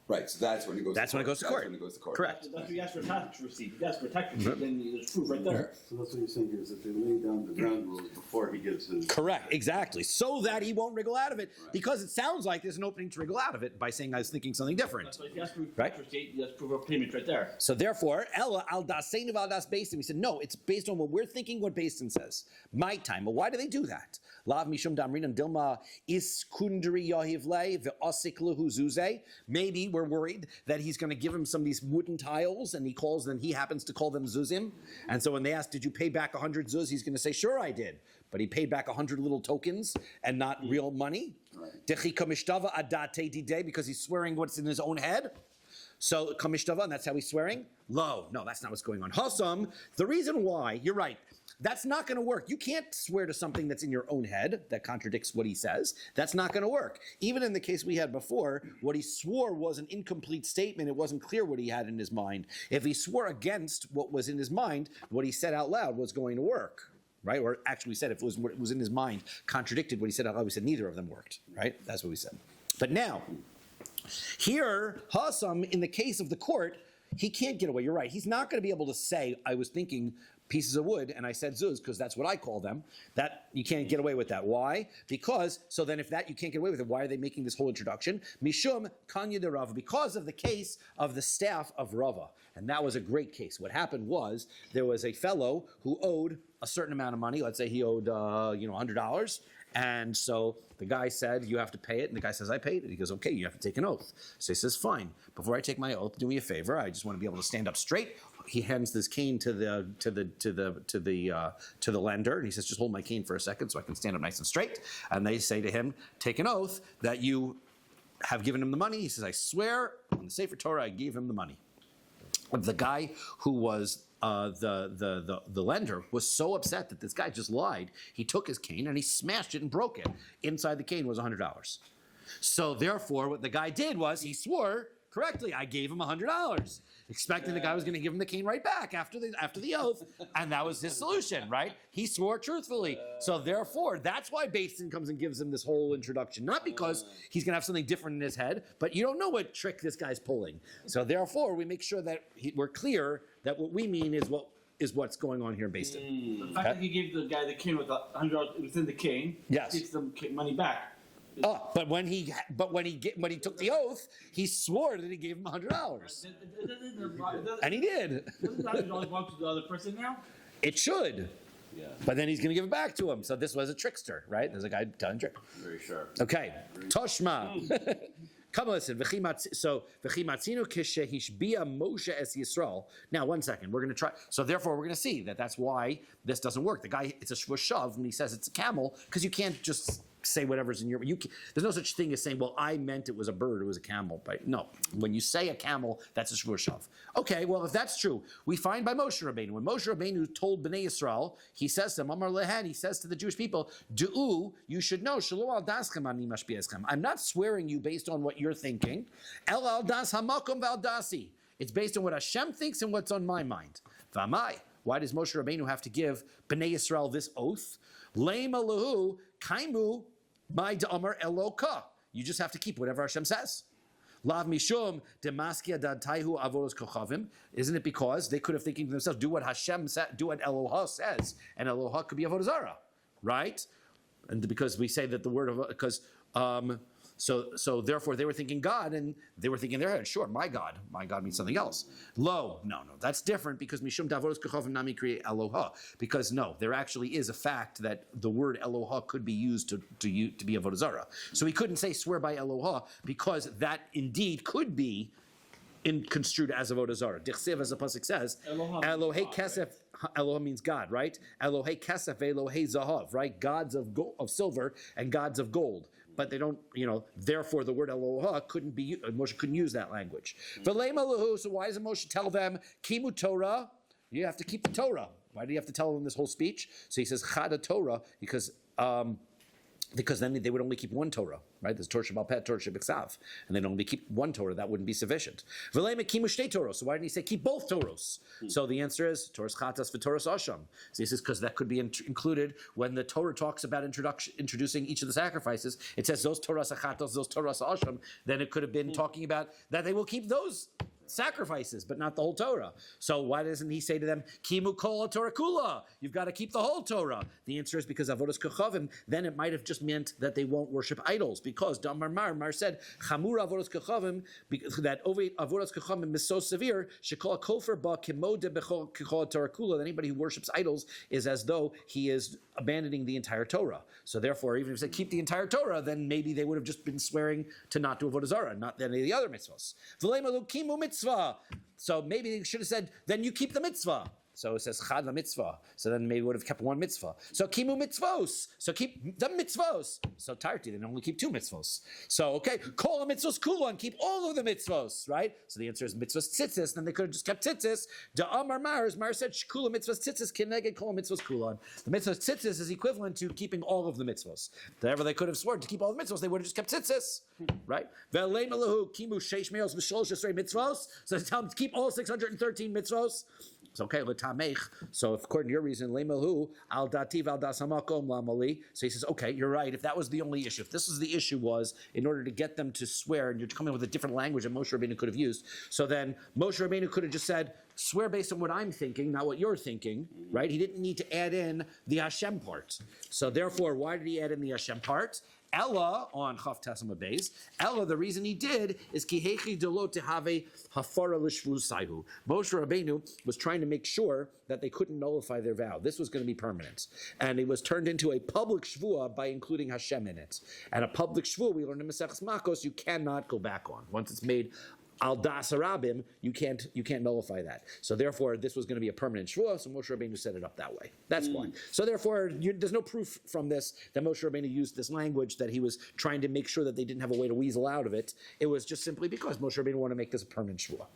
[SPEAKER 2] Right. So that's when it goes.
[SPEAKER 1] That's
[SPEAKER 2] to
[SPEAKER 1] when it
[SPEAKER 2] court.
[SPEAKER 1] goes to court.
[SPEAKER 2] That's when it goes to court.
[SPEAKER 1] Correct.
[SPEAKER 3] That's what you ask for a tax receipt. If you ask for a tax receipt, then there's proof right there.
[SPEAKER 4] So that's what you're saying here, is that they lay down the ground rules before he gives his.
[SPEAKER 1] Correct, exactly. So that he won't wriggle out of it, because it sounds like there's an opening to wriggle out of it by saying I was thinking something different.
[SPEAKER 3] So if you ask for a
[SPEAKER 1] Right.
[SPEAKER 3] tax receipt, that's proof of payment right there.
[SPEAKER 1] So therefore, Ella al dasein of al das basin. We said no, it's based on what we're thinking. What basin says. My time. Well, why do they do that? Lav mishum damrinan dilma is kundri yahivle ve'asik lehu zuzeh. Maybe we're worried that he's going to give him some of these wooden tiles, and he happens to call them zuzim. And so when they ask, did you pay back 100 zuz? He's going to say, sure, I did. But he paid back 100 little tokens and not real money. Dechi kamishtava adate dide, because he's swearing what's in his own head. So kamishtava, and that's how he's swearing. Lo, no, that's not what's going on. Hasam, the reason why, you're right, that's not going to work. You can't swear to something that's in your own head that contradicts what he says. That's not going to work. Even in the case we had before, what he swore was an incomplete statement. It wasn't clear what he had in his mind. If he swore against what was in his mind, what he said out loud was going to work. Right? Or actually we said if it was what was in his mind contradicted what he said out loud, we said neither of them worked. Right? That's what we said. But now, here, Hassam, in the case of the court, he can't get away. You're right. He's not going to be able to say, I was thinking pieces of wood and I said zuz, because that's what I call them. That you can't get away with that. Why? Because, so then if that you can't get away with it, why are they making this whole introduction? Mishum kanya de Rava, because of the case of the staff of Rava. And that was a great case. What happened was there was a fellow who owed a certain amount of money. Let's say he owed $100. And so the guy said, you have to pay it. And the guy says, I paid it. He goes, okay, you have to take an oath. So he says, fine. Before I take my oath, do me a favor. I just want to be able to stand up straight. He hands this cane to the lender, and he says, just hold my cane for a second so I can stand up nice and straight. And they say to him, take an oath that you have given him the money. He says, I swear on the Sefer Torah I gave him the money. The guy who was the lender was so upset that this guy just lied. He took his cane and he smashed it and broke it. Inside the cane was $100. So therefore, what the guy did was he swore correctly. I gave him $100, expecting the guy was going to give him the cane right back after the oath, and that was his solution, right? He swore truthfully. So therefore, that's why Basin comes and gives him this whole introduction, not because he's going to have something different in his head, but you don't know what trick this guy's pulling. So therefore, we make sure that we're clear that what we mean is what's going on here in Basin.
[SPEAKER 3] The fact that he gave the guy the cane with $100 within the cane,
[SPEAKER 1] Yes.
[SPEAKER 3] takes the money back.
[SPEAKER 1] Oh, but when he took the oath, he swore that he gave him $100, and he did.
[SPEAKER 3] Doesn't the $100 belong to the other person now?
[SPEAKER 1] It should. Yeah. But then he's going to give it back to him. So this was a trickster, right? There's a guy telling trick.
[SPEAKER 4] Very sharp.
[SPEAKER 1] Okay. Toshma. Come listen. So v'chimatzinu kishehishbia Moshe es Yisrael. Now, 1 second. We're going to try. So therefore, we're going to see that that's why this doesn't work. The guy, it's a Shevuos shav, and he says it's a camel because you can't just say whatever's in your. There's no such thing as saying, well, I meant it was a bird, it was a camel. But no, when you say a camel, that's a Shevuos shav. Okay, well, if that's true, we find by Moshe Rabbeinu. When Moshe Rabbeinu told Bnei Yisrael, he says to them, Amar Lehen, he says to the Jewish people, Du'u, you should know, Shelo al daschem ani mashpi'eschem. I'm not swearing you based on what you're thinking. El al das hamakom val dasi. It's based on what Hashem thinks and what's on my mind. V'amai. Why does Moshe Rabbeinu have to give Bnei Yisrael this oath? Lema lahu kaimu my da'amar eloka. You just have to keep whatever Hashem says. Lav mishum demaskia dadtaihu avodos kochavim. Isn't it because they could have thinking to themselves, do what Hashem said, do what Eloha says, and Eloha could be avodah zarah, right? And because we say that the word of so therefore they were thinking God, and they were thinking in their head, sure, my God means something else. No, that's different because mishum davodos kochavim nami kriya Eloha. Because no, there actually is a fact that the word Eloha could be used to be avodah zarah. So he couldn't say swear by Eloha because that indeed could be construed as avodah zarah. Dichsev, as the pasuk says, Elohei kesef. Eloha means God, right? Elohei kesef, Elohei zahav, right? Gods of silver and gods of gold. But they don't, therefore the word Eloha couldn't be, Moshe couldn't use that language. V'leim Elohu, so why does Moshe tell them, Kimu Torah, you have to keep the Torah. Why do you have to tell them this whole speech? So he says, Chada Torah, because then they would only keep one Torah, right? There's Torah Shabbat Pet, Torah Shabbat and they'd only keep one Torah. That wouldn't be sufficient. V'leim Kimu Shtei Torah, so why didn't he say keep both Torahs? So the answer is Torah's Chatas for Torah's Asham. So he says because that could be included when the Torah talks about introducing each of the sacrifices. It says those Torah's Chatas, those Torah's Asham. Then it could have been talking about that they will keep those sacrifices, but not the whole Torah. So why doesn't he say to them, Kimu kol Torah kula? You've got to keep the whole Torah. The answer is because avodas kochavim. Then it might have just meant that they won't worship idols. Because Damar Mar said, Chamur avodas kochavim, that avodas kochavim is so severe. Shekol kofer ba kimode bechol Torah kula. That anybody who worships idols is as though he is abandoning the entire Torah. So therefore, even if they keep the entire Torah, then maybe they would have just been swearing to not do avodah zarah, not any of the other mitzvahs. V'leimalu kimu mitzvah. So maybe they should have said, then you keep the mitzvah. So it says chad mitzvah. So then maybe would have kept one mitzvah. So kimu mitzvos. So keep the mitzvos. So tarti, then only keep two mitzvos. So okay, kol a mitzvos kulon, keep all of the mitzvos, right? So the answer is mitzvos tzitzis. Then they could have just kept tzitzis. Da amar Mar said shkula mitzvos tzitzis kineged kol mitzvos kulon. The mitzvos tzitzis is equivalent to keeping all of the mitzvos. Whatever they could have sworn to keep all the mitzvos, they would have just kept tzitzis, right? Ve'leim elahu kimu sheish meos v'sholosh esrei mitzvos. So tell them to keep all 613 mitzvos. So okay, so according to your reason, lemelhu al dativ al dasamakom lamali. So he says, okay, you're right. If that was the only issue, if this was the issue was in order to get them to swear, and you're coming with a different language that Moshe Rabbeinu could have used, so then Moshe Rabbeinu could have just said, swear based on what I'm thinking, not what you're thinking, right? He didn't need to add in the Hashem part. So therefore, why did he add in the Hashem part? Ella on Chaf Tasam Beis. Ella, the reason he did is kihechi delo tehave hafara l'shvusayhu. Moshe Rabbeinu was trying to make sure that they couldn't nullify their vow. This was going to be permanent, and it was turned into a public shvua by including Hashem in it. And a public shvua, we learned in Maseches Makos, you cannot go back on once it's made. Al das Arabim, you can't nullify that. So therefore, this was going to be a permanent shvuah. So Moshe Rabbeinu set it up that way. That's why. So therefore, there's no proof from this that Moshe Rabbeinu used this language that he was trying to make sure that they didn't have a way to weasel out of it. It was just simply because Moshe Rabbeinu wanted to make this a permanent shvuah.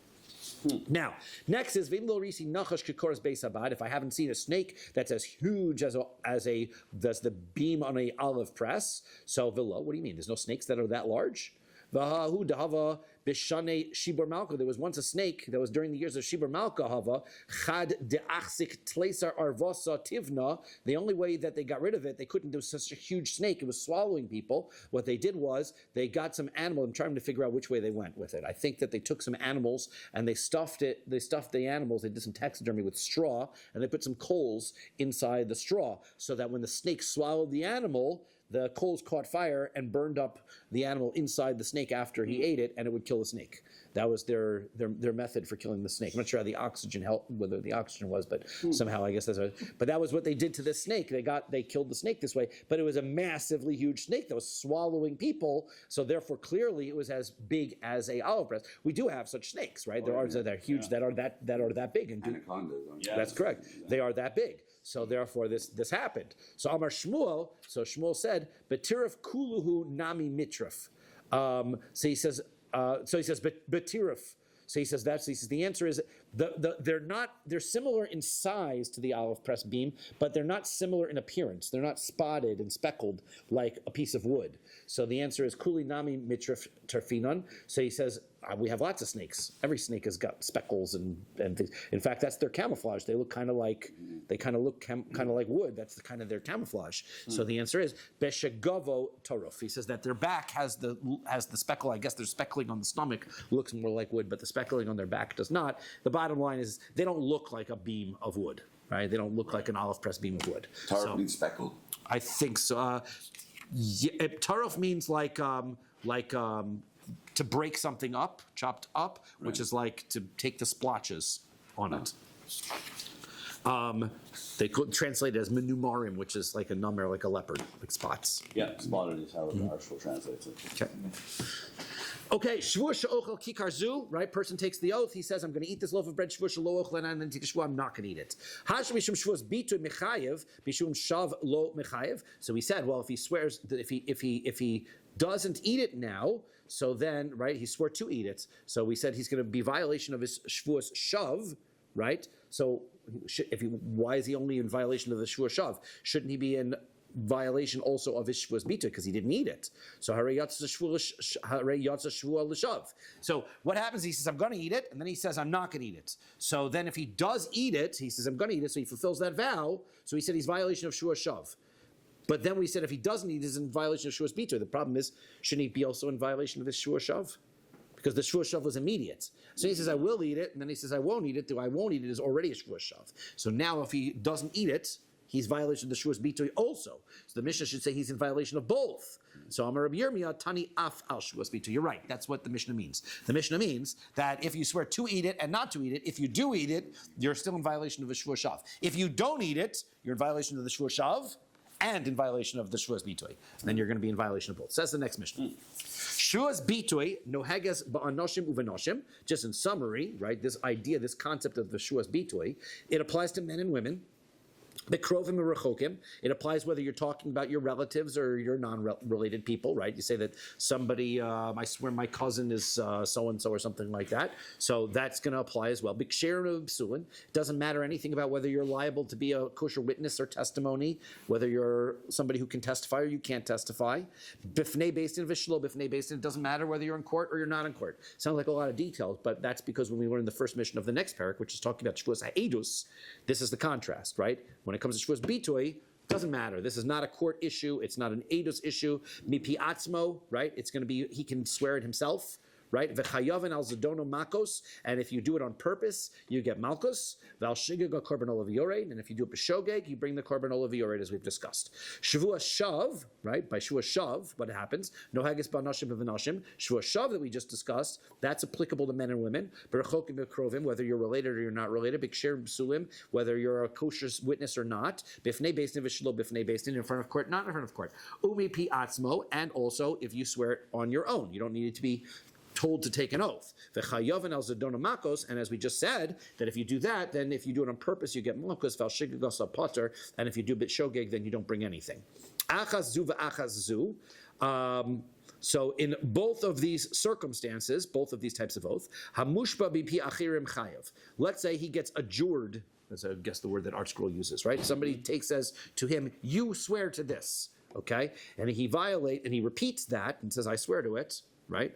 [SPEAKER 1] Now, next is Vimlo Risi Nachash Kikoras Beis Abad. If I haven't seen a snake that's as huge as the beam on a olive press. So Villa, what do you mean? There's no snakes that are that large? Vahahu dahava b'shanei shibur malka. There was once a snake that was during the years of shibur malka hava chad deachsik tleisar arvosa tivna. The only way that they got rid of it, they couldn't do such a huge snake. It was swallowing people. What they did was they got some animal. I'm trying to figure out which way they went with it. I think that they took some animals and they stuffed it. They stuffed the animals. They did some taxidermy with straw and they put some coals inside the straw so that when the snake swallowed the animal, the coals caught fire and burned up the animal inside the snake after he ate it, and it would kill the snake. That was their method for killing the snake. I'm not sure how the oxygen helped, whether the oxygen was, but somehow I guess but that was what they did to this snake. They killed the snake this way, but it was a massively huge snake that was swallowing people. So therefore, clearly, it was as big as a olive press. We do have such snakes, right? There are that are huge, that are that big, and
[SPEAKER 2] Anacondas.
[SPEAKER 1] that's correct. They are that big. So therefore, this happened. So Amar Shmuel. So Shmuel said, "Betirif kuluhu nami mitrif." So he says, "Betirif." So he says the answer is they're similar in size to the olive press beam, but they're not similar in appearance. They're not spotted and speckled like a piece of wood. So the answer is kuli nami mitrif terfinon. So he says we have lots of snakes. Every snake has got speckles and things. In fact, that's their camouflage. They look kind of like wood. That's the kind of their camouflage. So the answer is beshegovo toruf. He says that their back has the speckle. I guess their speckling on the stomach looks more like wood, but the speckling on their back does not. The bottom line is they don't look like a beam of wood, right? They don't look like an olive press beam of wood.
[SPEAKER 2] Taruf means speckled.
[SPEAKER 1] I think so. Taruf means like to break something up, chopped up, which is like to take the splotches on it. They could translate it as menumarim, which is like a number, like a leopard, like spots.
[SPEAKER 4] Yeah, spotted is how the Arshul translates it.
[SPEAKER 1] Okay, Shevuos she'ochel kikar zu, right? Person takes the oath. He says, I'm going to eat this loaf of bread. Shevuos she'lo ochel, and then take a shvuah, I'm not going to eat it. Hash mishum shevuos bitu mechayev, mishum shav lo mechayev. So he said, well, if he swears that if he doesn't eat it now, so then, right, he swore to eat it. So we said he's going to be violation of his shvuos shav, right? So why is he only in violation of the shvuos shav? Shouldn't he be in violation also of his shvuos bita because he didn't eat it? So harei yatsa shvuah l'shav. So what happens? He says, I'm going to eat it, and then he says, I'm not going to eat it. So then if he does eat it, he says, I'm going to eat it, so he fulfills that vow. So he said he's violation of shvuos shav. But then we said if he doesn't eat, he's in violation of shvuos bita. The problem is, shouldn't he be also in violation of his shvuos shav? Because the shvuos shav was immediate. So he says, I will eat it, and then he says, I won't eat it. The I won't eat it is already a shvuos shav. So now if he doesn't eat it, he's violation of the shvuos bitui also. So the Mishnah should say he's in violation of both. So Amar Rabbi Yirmiyah Tani af al shvuos bitui. You're right. That's what the Mishnah means. The Mishnah means that if you swear to eat it and not to eat it, if you do eat it, you're still in violation of the shvuos shav. If you don't eat it, you're in violation of the shvuos shav and in violation of the shvuos bitui. Then you're going to be in violation of both. Says the next Mishnah. Shvuos bitui noheges ba'anoshim uvenoshim. Just in summary, right? This idea, this concept of the shvuos bitui, it applies to men and women. Bekrovim or rechokim. It applies whether you're talking about your relatives or your non-related people, right? You say that somebody, I swear my cousin is so-and-so or something like that. So that's going to apply as well. Biksher and psulin. It doesn't matter anything about whether you're liable to be a kosher witness or testimony, whether you're somebody who can testify or you can't testify. Bifnei beistin v'shlo bifnei beistin. It doesn't matter whether you're in court or you're not in court. Sounds like a lot of details, but that's because when we learn the first mission of the next parak, which is talking about shvuos ha'edus, this is the contrast, right? When it comes to shvuos bitui, doesn't matter. This is not a court issue. It's not an edus issue. Mipi atzmo, right? It's going to be, he can swear it himself, right? V'chayaven al zadono makos, and if you do it on purpose, you get malkos. V'al shigeg al korban olav yored, and if you do it b'shogeg, you bring the korban olav yored, as we've discussed. Shevuos shav, right? By shevuos shav, what happens? No haggis b'anoshim v'v'noshim. Shevuos shav that we just discussed, that's applicable to men and women. B'rechokim v'krovim, whether you're related or you're not related. B'ksher b'sulim, whether you're a kosher witness or not. B'fnei beistin v'shlo b'fnei beistin, in front of court, not in front of court. Umi pi atzmo, and also if you swear it on your own, you don't need it to be told to take an oath. V'chayaven al zadona makos, and as we just said, that if you do that, then if you do it on purpose, you get malchus. V'al shigegos al potter, and if you do bit shogeg, then you don't bring anything. Achaz zu v'achaz zu. So in both of these circumstances, both of these types of oath, hamushba bipi achirim chayav. Let's say he gets adjured. That's, I guess, the word that Art Scroll uses, right? Somebody says to him, "You swear to this," okay, and he repeats that and says, "I swear to it," right?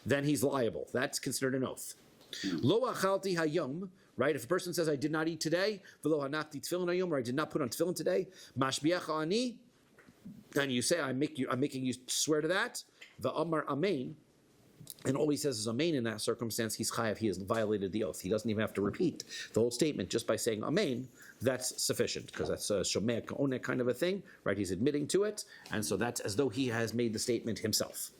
[SPEAKER 1] Then he's liable. That's considered an oath. Lo achalti hayom, right? If a person says, I did not eat today, v'lo hanachti tefillin hayom, or I did not put on tefillin today, mashbiach ani, and you say, I'm making you swear to that, v'amar amen, and all he says is amen in that circumstance, he's chayav, he has violated the oath. He doesn't even have to repeat the whole statement. Just by saying amen, that's sufficient, because that's a shomeh ka'oneh kind of a thing, right? He's admitting to it, and so that's as though he has made the statement himself.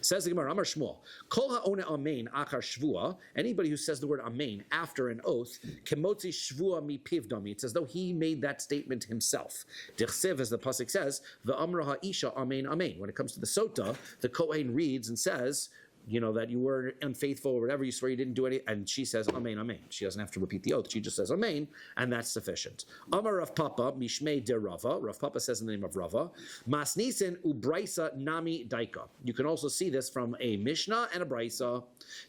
[SPEAKER 1] Says the Gemara, Amar Shmuel, Kol ha'one amen achar shvua, anybody who says the word amen after an oath, kemotzi shvua mi pivdami, it's as though he made that statement himself. Dichsev, as the pasuk says, v'amra ha'isha amen amen. When it comes to the sota, the Kohen reads and says, that you were unfaithful or whatever, you swear you didn't do anything, and she says, Amen, Amen. She doesn't have to repeat the oath. She just says, Amen, and that's sufficient. Amar Rav Papa, Mishmei de Rava. Rav Papa says in the name of Rava, Masnisen ubraisa nami daika. You can also see this from a Mishnah and a Braisa.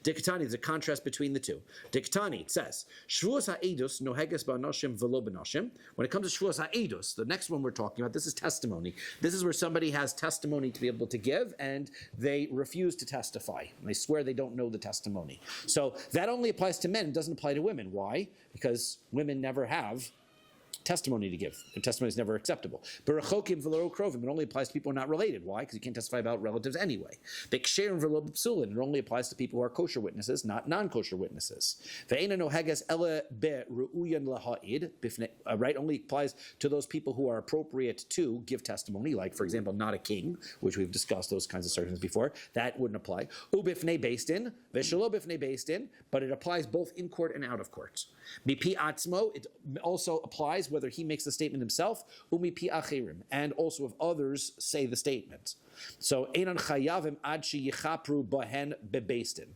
[SPEAKER 1] Diktani, there's a contrast between the two. Diktani, it says, Shevuos ha'edus noheges ba'anoshim velo b'noshim. When it comes to Shevuos ha'edus, the next one we're talking about, this is testimony. This is where somebody has testimony to be able to give, and they refuse to testify. They swear they don't know the testimony. So that only applies to men, it doesn't apply to women. Why? Because women never have testimony to give. Their testimony is never acceptable. Berachokim v'lo krovim, it only applies to people who are not related. Why? Because you can't testify about relatives anyway. Beksherim v'lo b'psulin, it only applies to people who are kosher witnesses, not non-kosher witnesses. Ve'ena noheges ele be'ru'uyan laha'id, right? Only applies to those people who are appropriate to give testimony, like, for example, not a king, which we've discussed those kinds of circumstances before. That wouldn't apply. Ubifnei beistin, ve'shelo bifnei beistin, but it applies both in court and out of court. Mipi atzmo, it also applies whether he makes the statement himself, umipi achirim, and also if others say the statement. So, einan chayavim ad sheyichapru bahen bebeistin.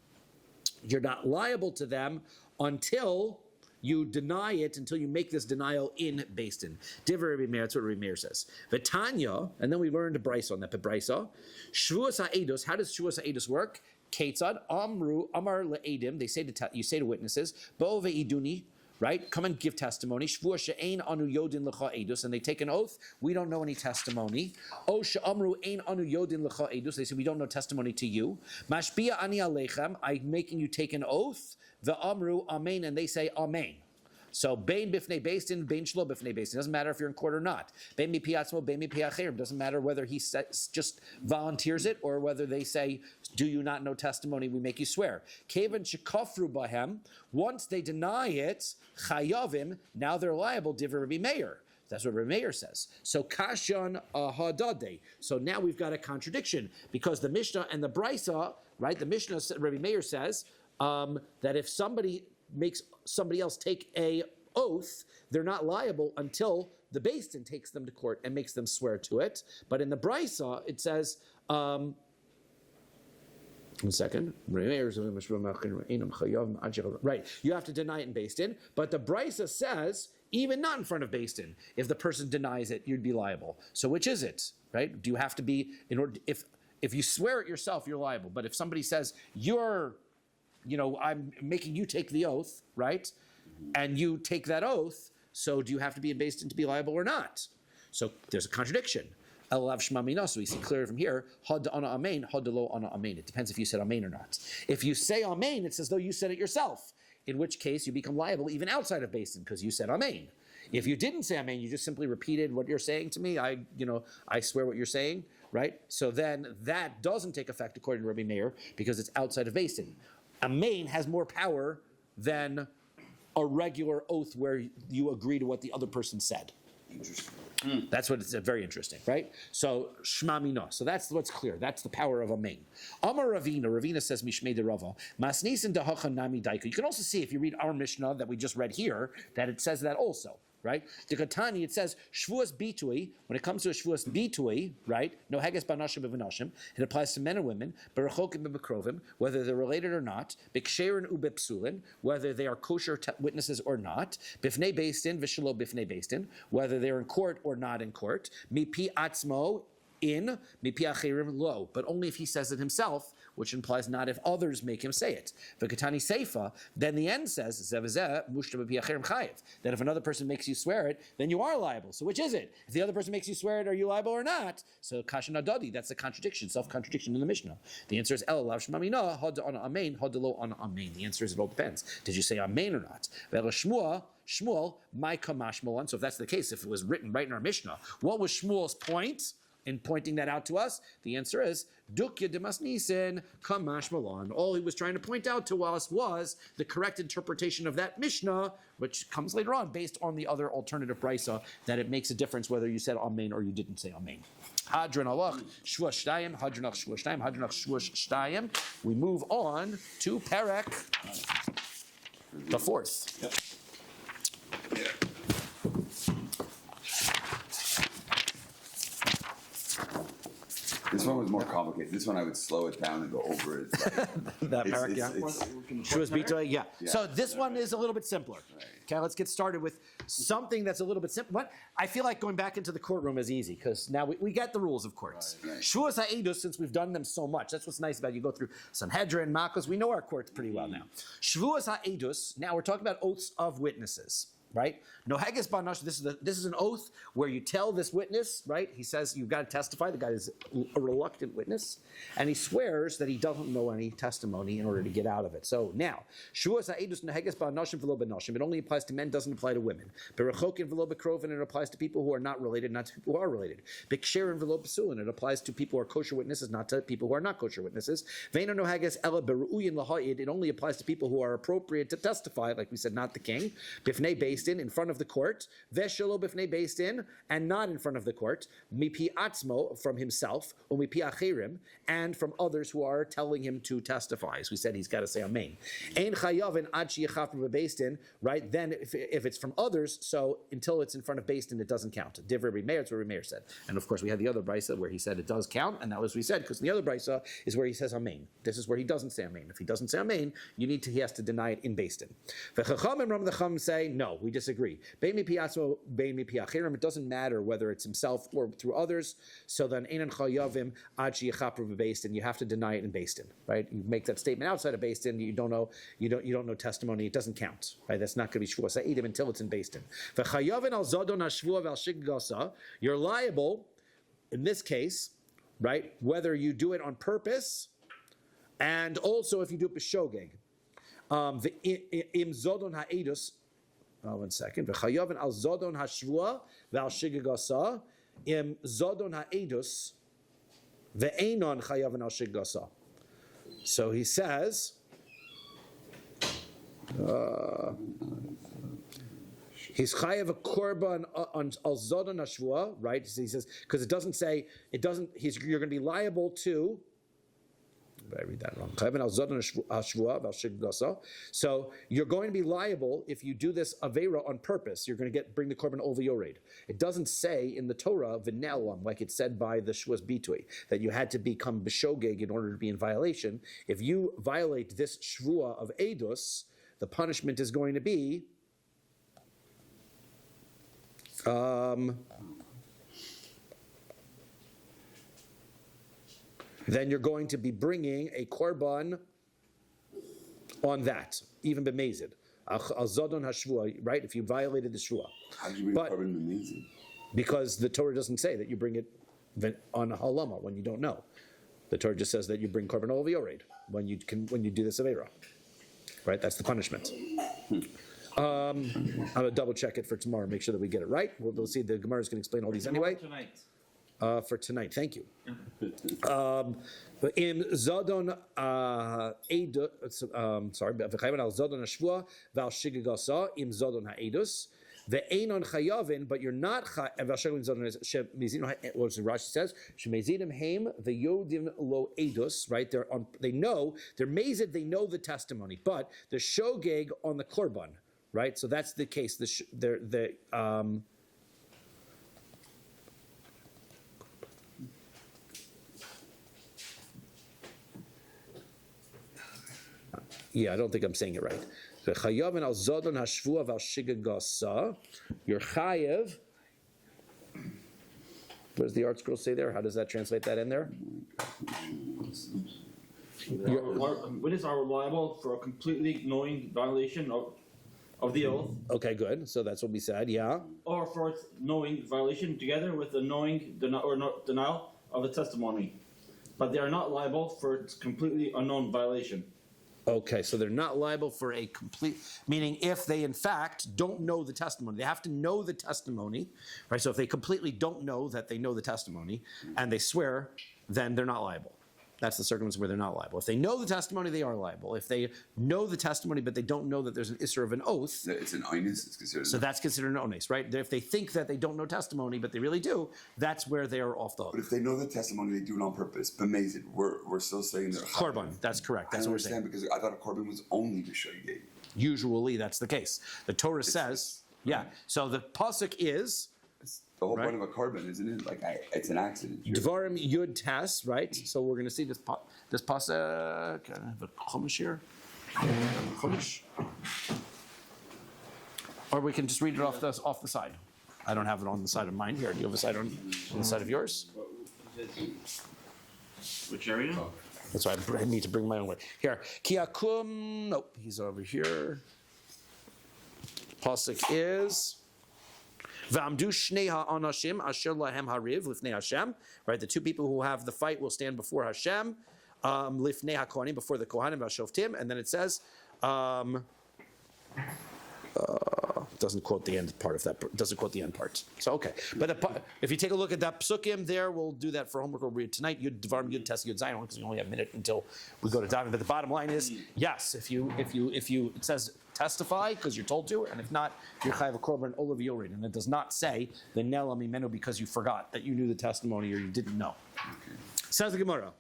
[SPEAKER 1] You're not liable to them until you deny it, until you make this denial in Beistin. Divrei Rabbi Meir, that's what Rabbi Meir says. V'tanya, and then we learned a Braisa on that, but Braisa, Shevuos ha'edus, how does Shevuos ha'edus work? Ketzad, amar le'edim, you say to witnesses, bo ve'iduni, right? Come and give testimony. Shvuah she'ein anu yodin lecha edus, and they take an oath. We don't know any testimony. O she'amru ein anu yodin lecha edus. They say we don't know testimony to you. Mashbia ani alechem. I'm making you take an oath. The amru amen, and they say amen. So bein bifnei beistin, bein shlo bifnei beistin. Doesn't matter if you're in court or not. Bein mipi atzmo, bein mipi acherim. Doesn't matter whether he just volunteers it or whether they say, do you not know testimony? We make you swear. Kevan shekafru bahem. Once they deny it, chayavim. Now they're liable. Divrei Rabbi Meir. That's what Rabbi Meir says. So kashan hadade. So now we've got a contradiction because the Mishnah and the Braisa, right? The Mishnah, Rabbi Meir says that if somebody makes somebody else take a oath, they're not liable until the Beis Din takes them to court and makes them swear to it. But in the Braisa, it says, one second. Right, you have to deny it in Beis Din. But the Braisa says, even not in front of Beis Din, if the person denies it, you'd be liable. So which is it, right? Do you have to be, in order, if you swear it yourself, you're liable. But if somebody says, I'm making you take the oath, right? And you take that oath, so do you have to be in Beis Din to be liable or not? So there's a contradiction. So we see clearly from here, had ana amen, had lo ana amen. It depends if you said amen or not. If you say amen, it's as though you said it yourself, in which case you become liable even outside of Beis Din because you said amen. If you didn't say amen, you just simply repeated what you're saying to me, I swear what you're saying, right? So then that doesn't take effect according to Rabbi Meir because it's outside of Beis Din. Amen has more power than a regular oath where you agree to what the other person said.
[SPEAKER 2] Interesting.
[SPEAKER 1] That's what it's very interesting, right? So Shema Mina. So that's what's clear. That's the power of Amen. Amar Ravina. Ravina says Mishmei de Rava. Masnisin dahacha nami daika. You can also see if you read our Mishnah that we just read here that it says that also. Right? The Katani, it says Shevuos bitui. When it comes to a Shevuos bitui, right? No heges banashim b'vanashim. It applies to men and women. Berachokim b'bekrovim, whether they're related or not. Biksherin ubepsulin, whether they are kosher witnesses or not. Bifnei Beis Din v'shelo bifnei Beis Din, whether they're in court or not in court. Mipi atzmo in, mipi achirim lo, but only if he says it himself, which implies not if others make him say it. V'katani seifa, then the end says, zevazeh, mushta mipi achirim chayiv, that if another person makes you swear it, then you are liable. So which is it? If the other person makes you swear it, are you liable or not? So kashan adadi, that's a contradiction, self-contradiction in the Mishnah. The answer is el lav shmamina, had ana amen, had lo ana amen. The answer is it all depends. Did you say amen or not? Shmuel, my kamashmalan. So if that's the case, if it was written right in our Mishnah, what was Shmuel's point in pointing that out to us? The answer is Dukya demasnisen kamash malan. All he was trying to point out to us was the correct interpretation of that Mishnah, which comes later on based on the other alternative brisa, that it makes a difference whether you said amen or you didn't say amen. Hadran alach shvuah shtayim, hadran ach shvuah shtayim, hadran ach shvuah shtayim. We move on to Perek, the fourth.
[SPEAKER 2] Yep. This one was more complicated. This one I would slow it down and go over it.
[SPEAKER 1] That
[SPEAKER 2] It's-
[SPEAKER 1] parak, yeah.
[SPEAKER 2] it's-
[SPEAKER 1] Shavuos Bitoy, yeah.
[SPEAKER 2] Yeah.
[SPEAKER 1] So this one is a little bit simpler. Okay, let's get started with something that's a little bit simple. But I feel like going back into the courtroom is easy because now we get the rules of courts.
[SPEAKER 2] Right.
[SPEAKER 1] Shavuos HaEdus, since we've done them so much, that's what's nice about it. You go through Sanhedrin, Makos, we know our courts pretty well now. Shavuos HaEdus, now we're talking about oaths of witnesses. Right? No haggis banash. This is an oath where you tell this witness, right? He says you've got to testify. The guy is a reluctant witness, and he swears that he doesn't know any testimony in order to get out of it. So now, Shavuos ha'edus no haggis banashim v'lo benashim. It only applies to men, doesn't apply to women. Berechokin v'lo bekrovin. It applies to people who are not related, not to people who are related. Beksherin v'lo besulin. It applies to people who are kosher witnesses, not to people who are not kosher witnesses. Veino no haggis ela beru'uyin laha'id. It only applies to people who are appropriate to testify, like we said, not the king. Bifnei based in front of the court, veshelo bifnei based in, and not in front of the court, mipi atzmo, from himself, or mipi achirim, and from others who are telling him to testify. As we said, he's got to say amen. Ein chayavin ad sheyachaf based in, right? Then if it's from others, so until it's in front of based in, it doesn't count. Divrei Rabbi Meir, it's what Rabbi Meir said. And of course, we had the other brisa where he said it does count, and that was what we said, because the other brisa is where he says amen. This is where he doesn't say amen. If he doesn't say amen, he has to deny it in based in. The Chacham and Ram the Chum say, no, we disagree. It doesn't matter whether it's himself or through others. So then, you have to deny it in based in, right? You make that statement outside of based in, you don't know testimony. It doesn't count, right? That's not going to be Shavuos HaEdim until it's in based in. You're liable in this case, right? Whether you do it on purpose, and also if you do it b'shogeg. Im zodon ha'edus. One second. V'chayavin al zodon hashvua v'al shigagasa im zodon ha'edus ve'enon chayavin al shigagasa. So he says, he's chayav a korban on al zodon hashvua, right? So he says because it doesn't say you're going to be liable to. I read that wrong. So you're going to be liable if you do this avera on purpose. You're going to bring the korban over yored. It doesn't say in the Torah v'ne'elam, like it said by the Shevuos Bitoy, that you had to become b'shogeg in order to be in violation. If you violate this shvua of edus, the punishment is going to be then you're going to be bringing a korban on that, even b'mezid. Al-zadon hashvua, right? If you violated the shvua.
[SPEAKER 2] How do you bring korban b'mezid?
[SPEAKER 1] Because the Torah doesn't say that you bring it on a halama when you don't know. The Torah just says that you bring korban ol v'yored when you do this avera. Right? That's the punishment. I'm gonna double check it for tomorrow, make sure that we get it right. We'll see. The Gemara is going to explain all these anyway. For tonight, thank you. In Zadon v'chayavin al Zadon hashvua v'al shigagasa im Zadon ha'edus ve'enon chayavin, but you're not chayav. What Rashi says, shemezidim heim ve'yodim lo edus. Right? They know they're mazid. They know the testimony, but the shogeg on the korban. Right? So that's the case. Yeah, I don't think I'm saying it right. Chayavin al zadon hashvua val shigagasa. You're chayav. What does the art scroll say there? How does that translate that in there?
[SPEAKER 3] Witnesses are liable for a completely knowing violation of the oath.
[SPEAKER 1] Okay, good. So that's what we said. Yeah.
[SPEAKER 3] Or for its knowing violation together with the knowing denial of the testimony, but they are not liable for its completely unknown violation.
[SPEAKER 1] Okay, so they're not liable for a complete, meaning if they in fact don't know the testimony, they have to know the testimony, right? So if they completely don't know that they know the testimony and they swear, then they're not liable. That's the circumstance where they're not liable. If they know the testimony, they are liable. If they know the testimony, but they don't know that there's an issur of an oath.
[SPEAKER 2] It's an onus, it's considered.
[SPEAKER 1] So that's considered an onus, right? If they think that they don't know testimony, but they really do, that's where they are off the hook.
[SPEAKER 2] But if they know the testimony, they do it on purpose. B'mezid, we're still saying they're
[SPEAKER 1] Korban, that's correct. That's what we're saying.
[SPEAKER 2] Because I thought a korban was only b'shogeg.
[SPEAKER 1] Usually that's the case. The Torah says, yeah. So the pasuk is,
[SPEAKER 2] the whole
[SPEAKER 1] Right.
[SPEAKER 2] point of a korban, isn't it? Like, it's an accident.
[SPEAKER 1] Dvarim Yud Tes, right? So we're going to see this pasuk. Can I have a chumash here? Chumash? Or we can just read it off the side. I don't have it on the side of mine here. Do you have a side on the side of yours?
[SPEAKER 3] Which area?
[SPEAKER 1] That's right. I need to bring my own word. Here. Kiakum. Nope. He's over here. Pasuk is. V'amdu shnei ha'anashim asher lahem hariv lifnei Hashem. Right. The two people who have the fight will stand before Hashem. Lifnei hakohanim, before the kohanim v'ashoftim. And then it says. Doesn't quote the end part of that. Doesn't quote the end part. So okay, but if you take a look at that psukim there, we'll do that for homework. We'll read tonight. Yud Dvarim Yud Tes Yud Zayin, because we only have a minute until we go to diving. But the bottom line is, yes, if you it says testify because you're told to, and if not, you're chayav a korban olav yored, and it does not say the nel amimenu because you forgot that you knew the testimony or you didn't know. Says the Gemara.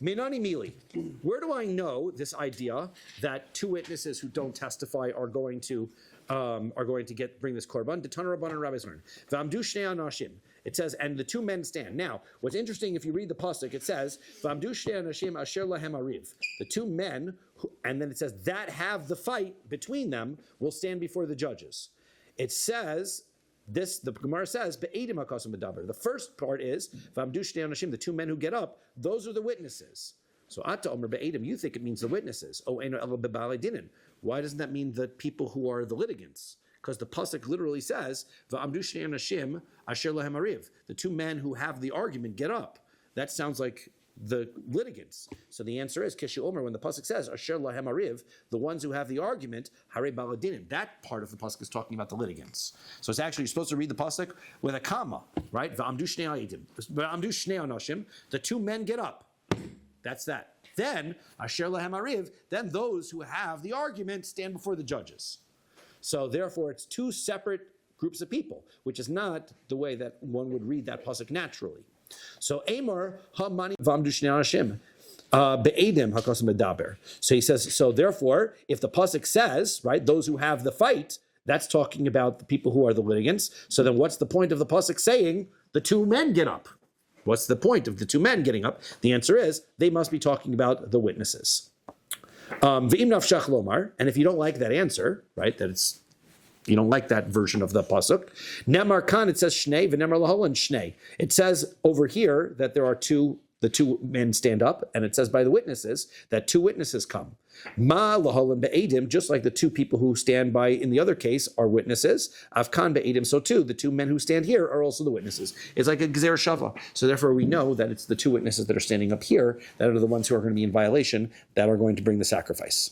[SPEAKER 1] Minani Mili, where do I know this idea that two witnesses who don't testify are going to bring this korban? Detana Rabban and Rabbi Zorn. V'amdu shnei anashim. It says, and the two men stand. Now, what's interesting, if you read the pasuk, it says, V'amdu shnei anashim asher lahem ariv. The two men, and then it says, that have the fight between them will stand before the judges. It says, the Gemara says, Be'edim hakasim b'daber. The first part is, V'amdu shnei anashim, the two men who get up, those are the witnesses. So Atta Omer Be'edim, you think it means the witnesses. Oh, Eno Elo Be'balei Dinin. Why doesn't that mean the people who are the litigants? Because the pasuk literally says, "Va'amdu shnei anashim asher lahem ariv." The two men who have the argument get up. That sounds like the litigants. So the answer is Kishi Omer, when the pasuk says asher lahem ariv, the ones who have the argument, hare baladinim. That part of the pasuk is talking about the litigants. So it's actually, you're supposed to read the pasuk with a comma, right? Va'amdu shnei anashim. The two men get up. That's that. Then, asher lahem ariv, then those who have the argument stand before the judges. So therefore, it's two separate groups of people, which is not the way that one would read that pasuk naturally. So, Amar hamani v'amdu shnei anashim be'edim hakasim bedaber. So he says, so therefore, if the pasuk says, right, those who have the fight, that's talking about the people who are the litigants. So then what's the point of the pasuk saying the two men get up? What's the point of the two men getting up? The answer is they must be talking about the witnesses. And if you don't like that answer, right, that you don't like that version of the pasuk, Nemar Khan, it says Shnei, v'Nemar Laholan Shnei. It says over here that there are the two men stand up, and it says by the witnesses that two witnesses come. Ma laholim be'edim, just like the two people who stand by in the other case are witnesses. Avkan be'edim, so too the two men who stand here are also the witnesses. It's like a gzer shava. So therefore we know that it's the two witnesses that are standing up here that are the ones who are going to be in violation, that are going to bring the sacrifice.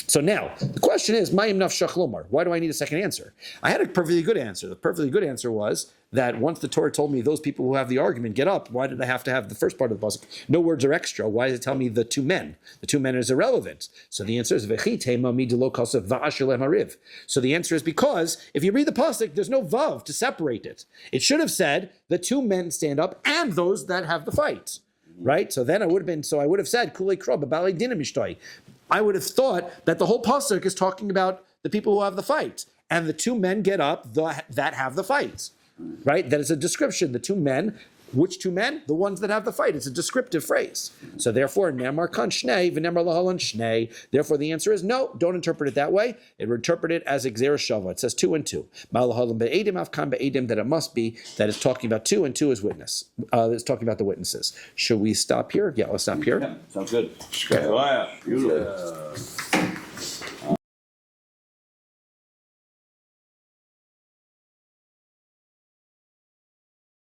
[SPEAKER 1] So now, the question is, Mayim nafshach lomar? Why do I need a second answer? I had a perfectly good answer. The perfectly good answer was that once the Torah told me those people who have the argument get up, why did I have to have the first part of the pasuk? No words are extra. Why does it tell me the two men? The two men is irrelevant. So the answer is, so the answer is because if you read the pasuk, there's no vav to separate it. It should have said the two men stand up and those that have the fight. Right? So then I would have said, Kulei Krob, Balei Dinam Ishtoi. I would have thought that the whole pasuk is talking about the people who have the fight, and the two men get up that have the fight, right? That is a description. The two men, which two men? The ones that have the fight. It's a descriptive phrase. So therefore, Nemar Kan Shnei v'Nemar Lahalan Shnei. Therefore, the answer is no. Don't interpret it that way. Interpret it as Gzer Shava. It says 2 and 2. Malahalan be'edim Avkan be'edim. That it must be that it's talking about 2 and 2 is witness. It's talking about the witnesses. Should we stop here? Yeah, let's stop here.
[SPEAKER 3] Yeah, sounds good.
[SPEAKER 4] Beautiful.